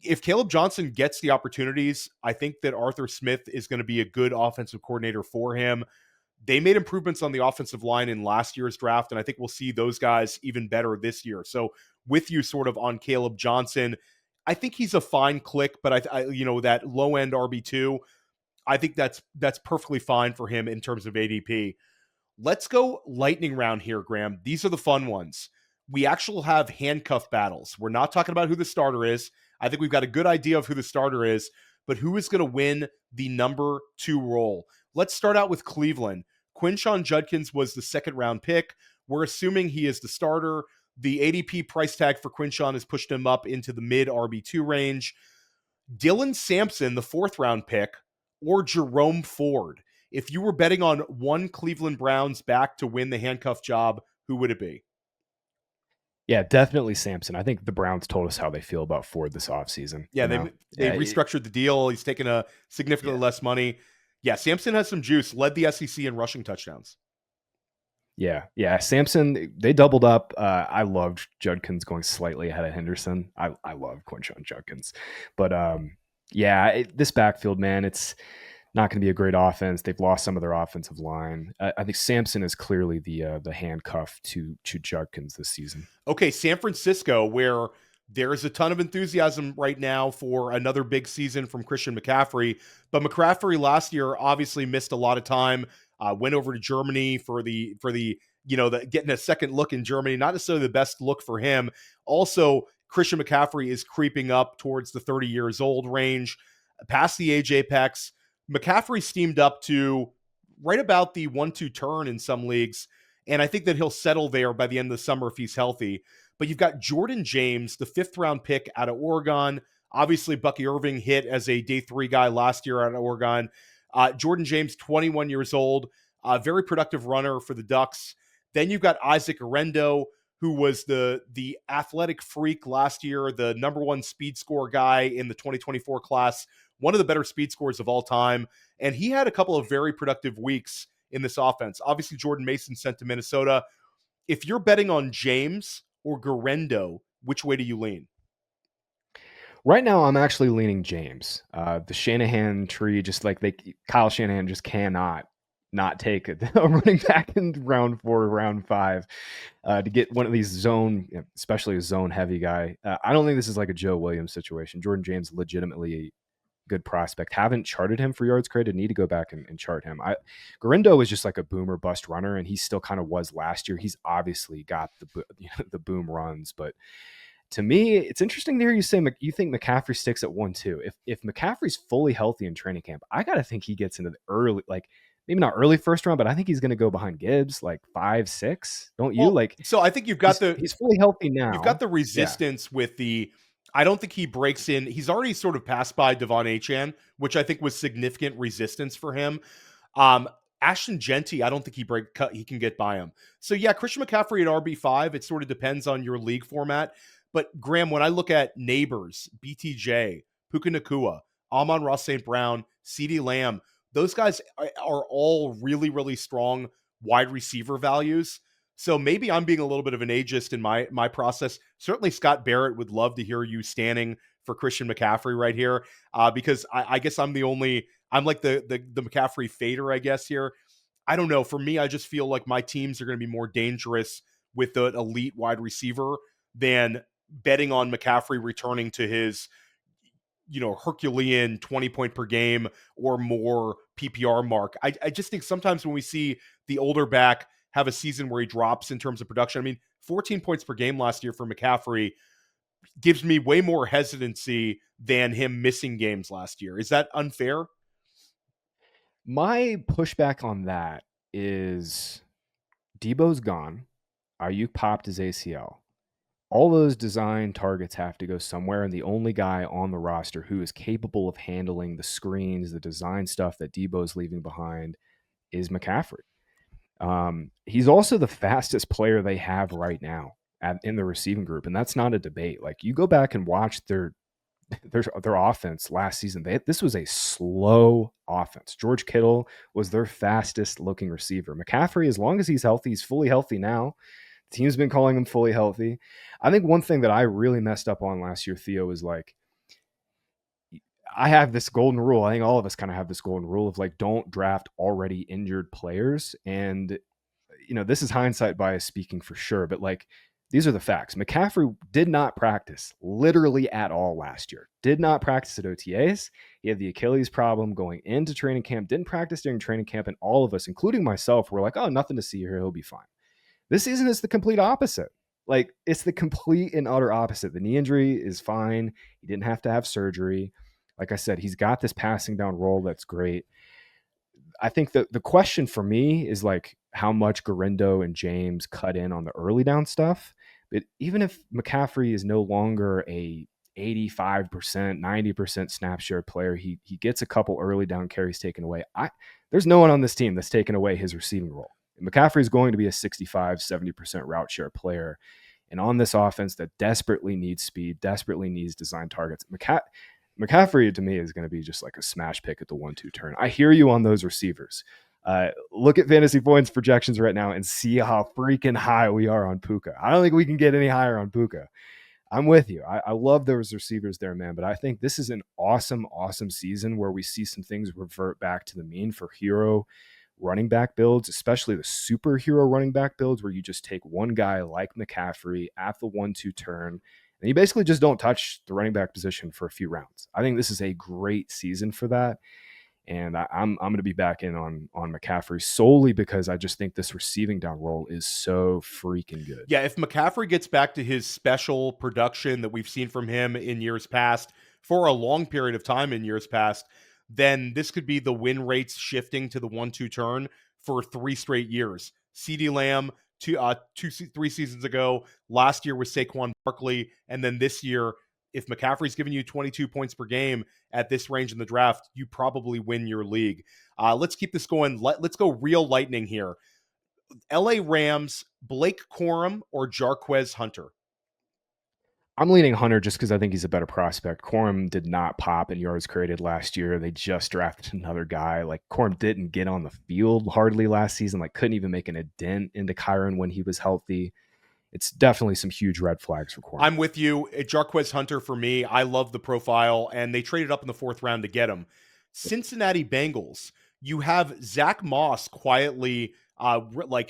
if Kaleb Johnson gets the opportunities, I think that Arthur Smith is going to be a good offensive coordinator for him. They made improvements on the offensive line in last year's draft, and I think we'll see those guys even better this year. So with you sort of on Kaleb Johnson, I think he's a fine click, but I you know, that low end RB2, I think that's perfectly fine for him in terms of ADP. Let's go lightning round here, Graham. These are the fun ones. We actually have handcuff battles. We're not talking about who the starter is. I think we've got a good idea of who the starter is, but who is going to win the number 2 role? Let's start out with Cleveland. Quinshon Judkins was the 2nd round pick. We're assuming he is the starter. The ADP price tag for Quinshon has pushed him up into the mid RB2 range. Dylan Sampson, the 4th round pick, or Jerome Ford. If you were betting on one Cleveland Browns back to win the handcuff job, who would it be? Yeah, definitely Sampson. I think the Browns told us how they feel about Ford this offseason. Yeah, they restructured the deal. He's taken a significantly less money. Yeah, Sampson has some juice, led the SEC in rushing touchdowns. Yeah. Sampson, they doubled up. I loved Judkins going slightly ahead of Henderson. I love Quinshon Judkins. But this backfield, man, it's not going to be a great offense. They've lost some of their offensive line. I think Sampson is clearly the handcuff to Judkins this season. Okay, San Francisco, where there is a ton of enthusiasm right now for another big season from Christian McCaffrey. But McCaffrey last year obviously missed a lot of time. Went over to Germany for the getting a second look in Germany. Not necessarily the best look for him. Also, Christian McCaffrey is creeping up towards the 30 years old range, past the age apex. McCaffrey steamed up to right about the 1-2 turn in some leagues, and I think that he'll settle there by the end of the summer if he's healthy. But you've got Jordan James, the 5th round pick out of Oregon. Obviously, Bucky Irving hit as a day 3 guy last year out of Oregon. Jordan James, 21 years old, very productive runner for the Ducks. Then you've got Isaac Guerendo, who was the athletic freak last year, the number 1 speed score guy in the 2024 class, one of the better speed scorers of all time. And he had a couple of very productive weeks in this offense. Obviously, Jordan Mason sent to Minnesota. If you're betting on James or Guerendo, which way do you lean? Right now, I'm actually leaning James. The Shanahan tree, just like Kyle Shanahan just cannot not take a running back in round 4, round 5 to get one of these zone, especially a zone heavy guy. I don't think this is like a Joe Williams situation. Jordan James, legitimately a good prospect. Haven't charted him for yards created. Need to go back and chart him. Guerendo is just like a boomer bust runner, and he still kind of was last year. He's obviously got the boom runs, but to me, it's interesting to hear you say you think McCaffrey sticks at 1-2. If McCaffrey's fully healthy in training camp, I gotta think he gets into the early, like maybe not early first round, but I think he's going to go behind Gibbs, like 5-6. Don't you? Well, so I think you've got he's fully healthy now. You've got the resistance with the. I don't think he breaks in. He's already sort of passed by Devon Achane, which I think was significant resistance for him. Ashton Genty, I don't think he can get by him. So yeah, Christian McCaffrey at RB5. It sort of depends on your league format. But Graham, when I look at Neighbors, BTJ, Puka Nacua, Amon-Ra St. Brown, CeeDee Lamb, those guys are all really, really strong wide receiver values. So maybe I'm being a little bit of an ageist in my process. Certainly Scott Barrett would love to hear you standing for Christian McCaffrey right here, because I guess I'm like the McCaffrey fader, I guess, here. I don't know. For me, I just feel like my teams are going to be more dangerous with the elite wide receiver than betting on McCaffrey returning to his, Herculean 20 point per game or more PPR mark. I just think sometimes when we see the older back have a season where he drops in terms of production, I mean, 14 points per game last year for McCaffrey gives me way more hesitancy than him missing games last year. Is that unfair? My pushback on that is Debo's gone. Ayuk popped his ACL. All those design targets have to go somewhere, and the only guy on the roster who is capable of handling the screens, the design stuff that Debo's leaving behind is McCaffrey. He's also the fastest player they have right now in the receiving group, and that's not a debate. Like, you go back and watch their offense last season. This was a slow offense. George Kittle was their fastest looking receiver. McCaffrey, as long as he's healthy, he's fully healthy now. The team's been calling him fully healthy. I think one thing that I really messed up on last year, Theo, is like, I have this golden rule. I think all of us kind of have this golden rule of like, don't draft already injured players. And, this is hindsight bias speaking for sure, but like, these are the facts. McCaffrey did not practice literally at all last year. Did not practice at OTAs. He had the Achilles problem going into training camp, didn't practice during training camp, and all of us, including myself, were like, oh, nothing to see here. He'll be fine. This season is the complete opposite. Like, it's the complete and utter opposite. The knee injury is fine. He didn't have to have surgery. Like I said, he's got this passing down role that's great. I think the question for me is like how much Guerendo and James cut in on the early down stuff. But even if McCaffrey is no longer a 85%, 90% snap share player, he gets a couple early down carries taken away. There's no one on this team that's taken away his receiving role. McCaffrey is going to be a 65, 70% route share player. And on this offense that desperately needs speed, desperately needs design targets, McCaffrey to me is going to be just like a smash pick at the 1-2 turn. I hear you on those receivers. Look at fantasy points projections right now and see how freaking high we are on Puka. I don't think we can get any higher on Puka. I'm with you. I love those receivers there, man. But I think this is an awesome, awesome season where we see some things revert back to the mean for hero running back builds, especially the superhero running back builds where you just take one guy like McCaffrey at the 1-2 turn and you basically just don't touch the running back position for a few rounds. I think this is a great season for that. And I'm going to be back in on McCaffrey solely because I just think this receiving down role is so freaking good. Yeah, if McCaffrey gets back to his special production that we've seen from him in years past, for a long period of time in years past, then this could be the win rates shifting to the 1-2 turn for 3 straight years. CeeDee Lamb, 3 seasons ago. Last year was Saquon Barkley. And then this year, if McCaffrey's giving you 22 points per game at this range in the draft, you probably win your league. Let's keep this going. Let's go real lightning here. LA Rams, Blake Corum or Jarquez Hunter? I'm leaning Hunter just because I think he's a better prospect. Corum did not pop in yards created last year. They just drafted another guy. Like, Corum didn't get on the field hardly last season. Like, couldn't even make a dent into Kyron when he was healthy. It's definitely some huge red flags for Corum. I'm with you. Jarquez Hunter for me. I love the profile, and they traded up in the 4th round to get him. Cincinnati Bengals. You have Zach Moss quietly,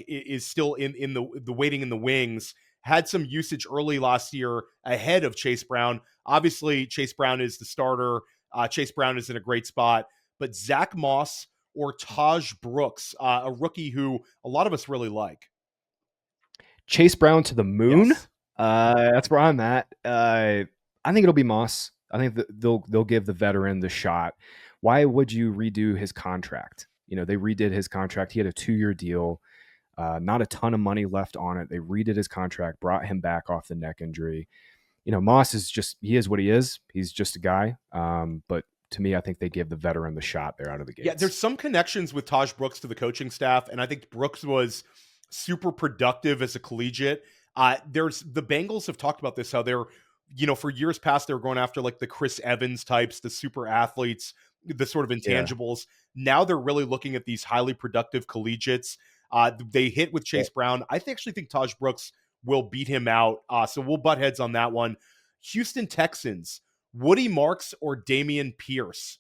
is still in the waiting in the wings. Had some usage early last year ahead of Chase Brown. Obviously, Chase Brown is the starter. Chase Brown is in a great spot. But Zach Moss or Taj Brooks, a rookie who a lot of us really like. Chase Brown to the moon. Yes. That's where I'm at. I think it'll be Moss. I think they'll give the veteran the shot. Why would you redo his contract? They redid his contract. He had a 2-year deal. Not a ton of money left on it. They redid his contract, brought him back off the neck injury. Moss he is what he is. He's just a guy. But to me, I think they give the veteran the shot there out of the gates. Yeah, there's some connections with Taj Brooks to the coaching staff, and I think Brooks was super productive as a collegiate. There's the Bengals have talked about this, how they're, for years past, they were going after like the Chris Evans types, the super athletes, the sort of intangibles. Yeah. Now they're really looking at these highly productive collegiates. They hit with Chase Brown. I actually think Taj Brooks will beat him out. So we'll butt heads on that one. Houston Texans, Woody Marks or Damian Pierce?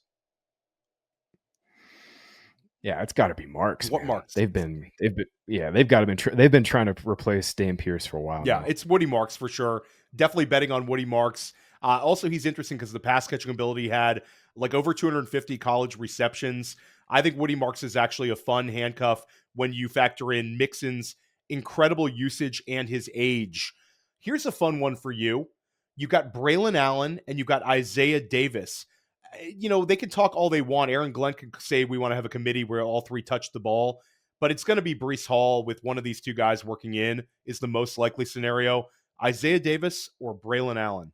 Yeah, it's got to be Marks. What Marks? They've got to be. They've been trying to replace Dame Pierce for a while. Yeah, now. It's Woody Marks for sure. Definitely betting on Woody Marks. Also, he's interesting because the pass catching ability had like over 250 college receptions. I think Woody Marks is actually a fun handcuff when you factor in Mixon's incredible usage and his age. Here's a fun one for you. You got Braylon Allen and you got Isaiah Davis. They can talk all they want. Aaron Glenn can say we want to have a committee where all three touch the ball, but it's going to be Breece Hall with one of these two guys working in is the most likely scenario. Isaiah Davis or Braylon Allen?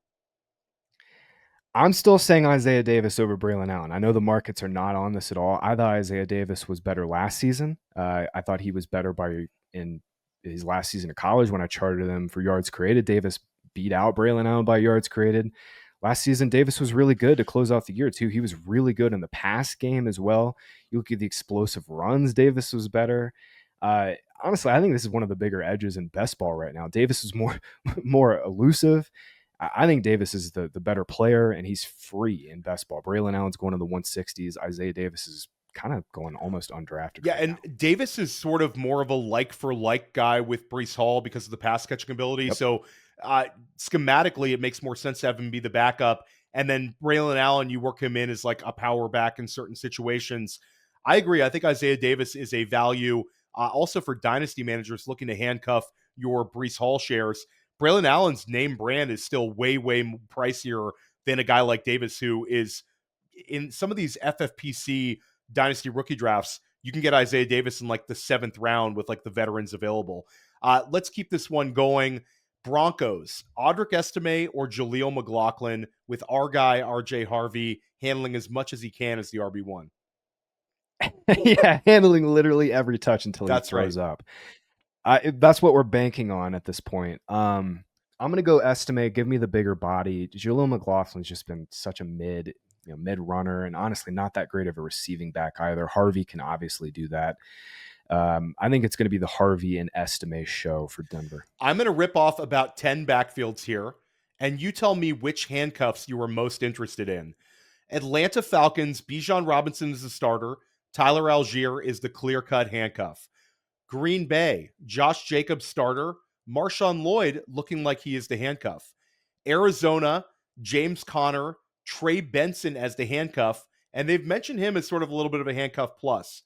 I'm still saying Isaiah Davis over Braylon Allen. I know the markets are not on this at all. I thought Isaiah Davis was better last season. I thought he was better in his last season of college when I charted him for yards created. Davis beat out Braylon Allen by yards created. Last season, Davis was really good to close out the year, too. He was really good in the pass game as well. You look at the explosive runs, Davis was better. Honestly, I think this is one of the bigger edges in best ball right now. Davis is more elusive. I think Davis is the better player, and he's free in best ball. Braylon Allen's going to the 160s. Isaiah Davis is kind of going almost undrafted. Yeah, right and now. Davis is sort of more of a like-for-like guy with Breece Hall because of the pass-catching ability. Yep. So schematically, it makes more sense to have him be the backup. And then Braylon Allen, you work him in as like a power back in certain situations. I agree. I think Isaiah Davis is a value also for dynasty managers looking to handcuff your Breece Hall shares. Braylon Allen's name brand is still way, way pricier than a guy like Davis, who is in some of these FFPC dynasty rookie drafts. You can get Isaiah Davis in like the 7th round with like the veterans available. Let's keep this one going. Broncos, Audric Estime or Jaleel McLaughlin, with our guy, RJ Harvey, handling as much as he can as the RB1. Yeah, handling literally every touch until he throws up. That's what we're banking on at this point. I'm going to go Estime. Give me the bigger body. Jaleel McLaughlin's just been such a mid runner, and honestly not that great of a receiving back either. Harvey can obviously do that. I think it's going to be the Harvey and Estime show for Denver. I'm going to rip off about 10 backfields here, and you tell me which handcuffs you are most interested in. Atlanta Falcons, Bijan Robinson is the starter. Tyler Algier is the clear-cut handcuff. Green Bay, Josh Jacobs starter. Marshawn Lloyd looking like he is the handcuff. Arizona, James Conner, Trey Benson as the handcuff, and they've mentioned him as sort of a little bit of a handcuff plus.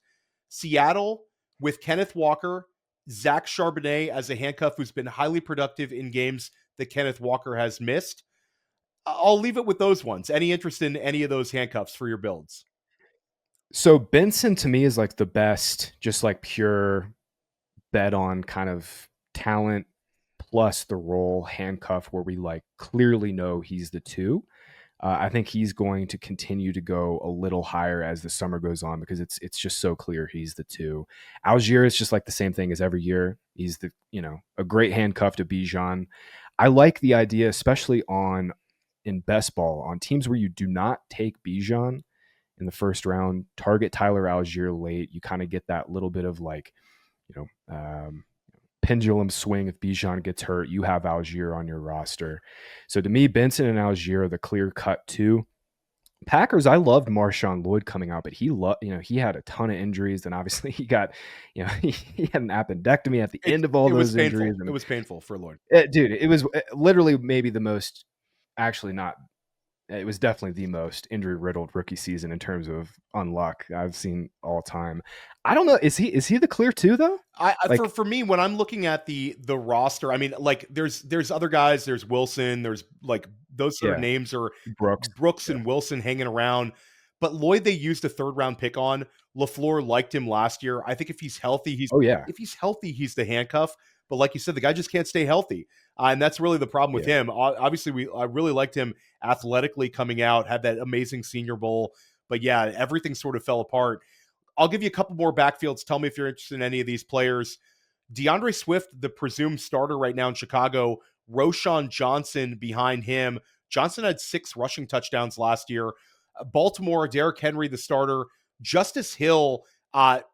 Seattle with Kenneth Walker, Zach Charbonnet as a handcuff who's been highly productive in games that Kenneth Walker has missed. I'll leave it with those ones. Any interest in any of those handcuffs for your builds? So Benson to me is like the best, just like pure bet on kind of talent plus the role handcuff where we like clearly know he's the 2. I think he's going to continue to go a little higher as the summer goes on because it's just so clear he's the 2. Algier is just like the same thing as every year. He's a great handcuff to Bijan. I like the idea, especially in best ball, on teams where you do not take Bijan in the first round, target Tyler Algier late. You kind of get that little bit of like, pendulum swing. If Bijan gets hurt, you have Algier on your roster. So to me, Benson and Algier are the clear cut two. Packers, I loved Marshawn Lloyd coming out, but he had a ton of injuries, and obviously he got, he had an appendectomy at the end of all those injuries. It was painful for Lloyd. Dude, it was literally maybe the most, actually not, it was definitely the most injury-riddled rookie season in terms of unluck I've seen all time. I don't know. Is he the clear two though? For me, when I'm looking at the roster, I mean, like there's other guys. There's Wilson. There's like those sort of names are Brooks and Wilson hanging around. But Lloyd, they used a 3rd-round pick on. LaFleur liked him last year. I think if he's healthy, if he's healthy, he's the handcuff. But like you said, the guy just can't stay healthy. And that's really the problem with him. Obviously, I really liked him athletically coming out, had that amazing Senior Bowl. But yeah, everything sort of fell apart. I'll give you a couple more backfields. Tell me if you're interested in any of these players. DeAndre Swift, the presumed starter right now in Chicago. Roschon Johnson behind him. Johnson had 6 rushing touchdowns last year. Baltimore, Derrick Henry, the starter. Justice Hill had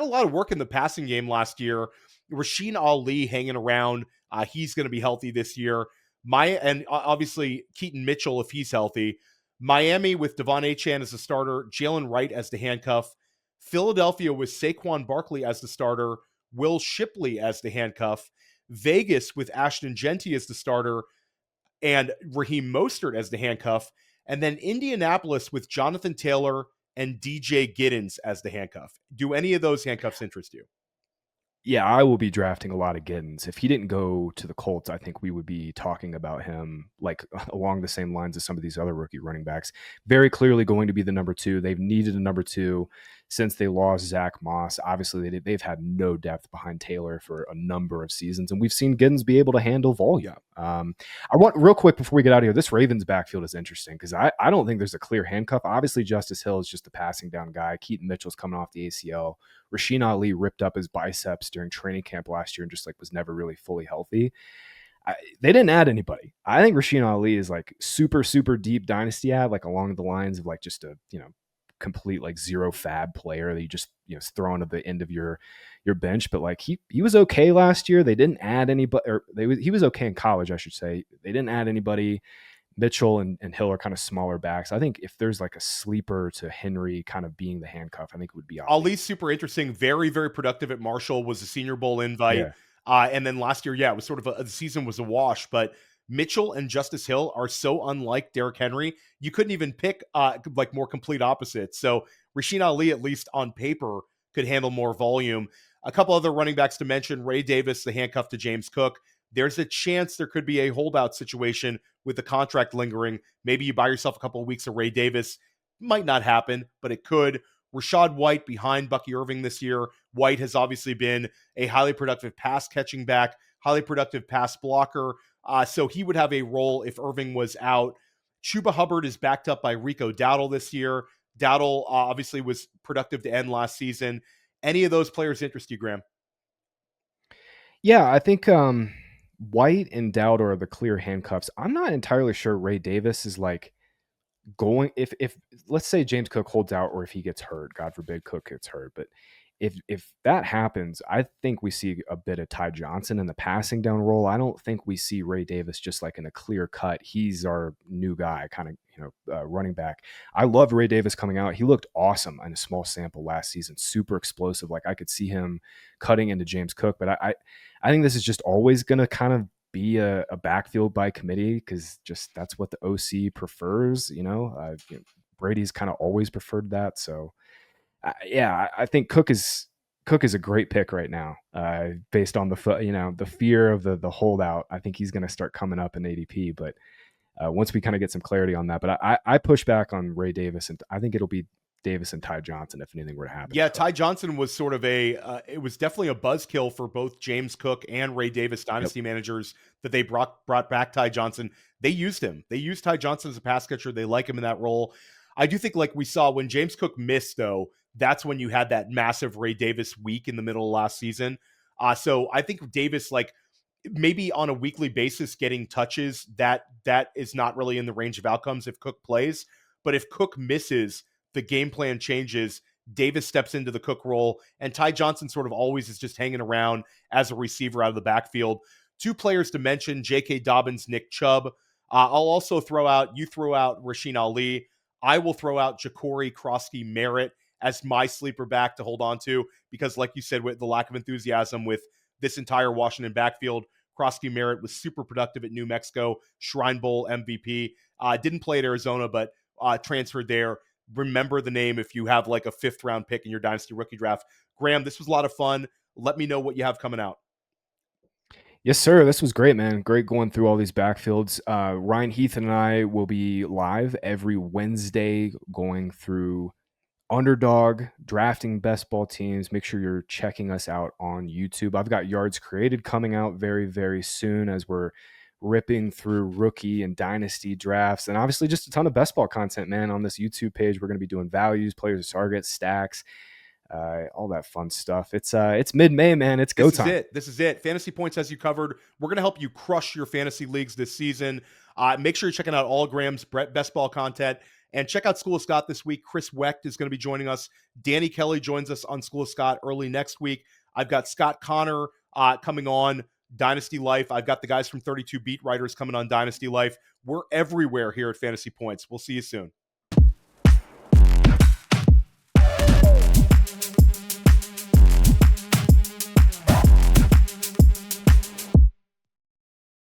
a lot of work in the passing game last year. Rasheen Ali hanging around. He's going to be healthy this year. And obviously Keaton Mitchell if he's healthy. Miami with Devon Achane as the starter. Jalen Wright as the handcuff. Philadelphia with Saquon Barkley as the starter. Will Shipley as the handcuff. Vegas with Ashton Genty as the starter. And Raheem Mostert as the handcuff. And then Indianapolis with Jonathan Taylor and DJ Giddens as the handcuff. Do any of those handcuffs interest you? Yeah, I will be drafting a lot of Giddens. If he didn't go to the Colts, I think we would be talking about him like along the same lines as some of these other rookie running backs. Very clearly going to be the number 2. They've needed a number 2 since they lost Zach Moss. Obviously, they've had no depth behind Taylor for a number of seasons, and we've seen Giddens be able to handle volume. I want real quick before we get out of here, this Ravens backfield is interesting because I don't think there's a clear handcuff. Obviously, Justice Hill is just a passing down guy. Keaton Mitchell's coming off the ACL. Rasheen Ali ripped up his biceps during training camp last year and just like was never really fully healthy. They didn't add anybody. I think Rasheen Ali is like super, super deep dynasty ad, like along the lines of like just a, complete like zero fab player that you just, throw into the end of your bench. But like he was okay last year. They didn't add anybody, he was okay in college, I should say. They didn't add anybody. Mitchell and Hill are kind of smaller backs. I think if there's like a sleeper to Henry kind of being the handcuff, I think it would be Ali's super interesting. Very, very productive at Marshall, was a Senior Bowl invite. And then last year, it was sort of the season was a wash, but Mitchell and Justice Hill are so unlike Derrick Henry. You couldn't even pick like more complete opposites. So Rasheen Ali, at least on paper, could handle more volume. A couple other running backs to mention: Ray Davis, the handcuff to James Cook. There's a chance there could be a holdout situation with the contract lingering. Maybe you buy yourself a couple of weeks of Ray Davis. Might not happen, but it could. Rachaad White behind Bucky Irving this year. White has obviously been a highly productive pass catching back, highly productive pass blocker. So he would have a role if Irving was out. Chuba Hubbard is backed up by Rico Dowdle this year. Dowdle obviously was productive to end last season. Any of those players interest you, Graham? Yeah, I think White and Dowdle are the clear handcuffs. I'm not entirely sure Ray Davis is like going, if let's say James Cook holds out or if he gets hurt, God forbid Cook gets hurt, but if that happens, I think we see a bit of Ty Johnson in the passing down role. I don't think we see Ray Davis just like in a clear cut. He's our new guy, kind of, running back. I loved Ray Davis coming out. He looked awesome in a small sample last season, super explosive. Like I could see him cutting into James Cook, but I think this is just always going to kind of be a backfield by committee because just that's what the OC prefers. Brady's kind of always preferred that. So I think Cook is a great pick right now, based on the fear of the holdout. I think he's going to start coming up in ADP, but once we kind of get some clarity on that. But I push back on Ray Davis, and I think it'll be Davis and Ty Johnson if anything were to happen. Yeah, Ty Johnson was sort of it was definitely a buzzkill for both James Cook and Ray Davis dynasty managers that they brought back Ty Johnson. They used him. They used Ty Johnson as a pass catcher. They like him in that role. I do think, like we saw when James Cook missed, though, that's when you had that massive Ray Davis week in the middle of last season. So I think Davis, like, maybe on a weekly basis getting touches, that is not really in the range of outcomes if Cook plays. But if Cook misses, the game plan changes. Davis steps into the Cook role, and Ty Johnson sort of always is just hanging around as a receiver out of the backfield. Two players to mention, J.K. Dobbins, Nick Chubb. I'll also throw out Rasheen Ali. I will throw out Jacory Croskey-Merritt as my sleeper back to hold on to, because like you said, with the lack of enthusiasm with this entire Washington backfield, Croskey-Merritt was super productive at New Mexico, Shrine Bowl MVP. Didn't play at Arizona, but transferred there. Remember the name if you have like a 5th round pick in your Dynasty rookie draft. Graham, this was a lot of fun. Let me know what you have coming out. Yes, sir. This was great, man. Great going through all these backfields. Ryan Heath and I will be live every Wednesday going through Underdog, drafting best ball teams. Make sure you're checking us out on YouTube. I've got Yards Created coming out very, very soon as we're ripping through rookie and dynasty drafts. And obviously just a ton of best ball content, man, on this YouTube page. We're going to be doing values, players, targets, stacks, all that fun stuff. It's mid-May, man. It's go time. This is it. Fantasy Points has you covered. We're going to help you crush your fantasy leagues this season. Make sure you're checking out all Graham's best ball content. And check out School of Scott this week. Chris Wecht is going to be joining us. Danny Kelly joins us on School of Scott early next week. I've got Scott Connor coming on Dynasty Life. I've got the guys from 32 Beat Writers coming on Dynasty Life. We're everywhere here at Fantasy Points. We'll see you soon.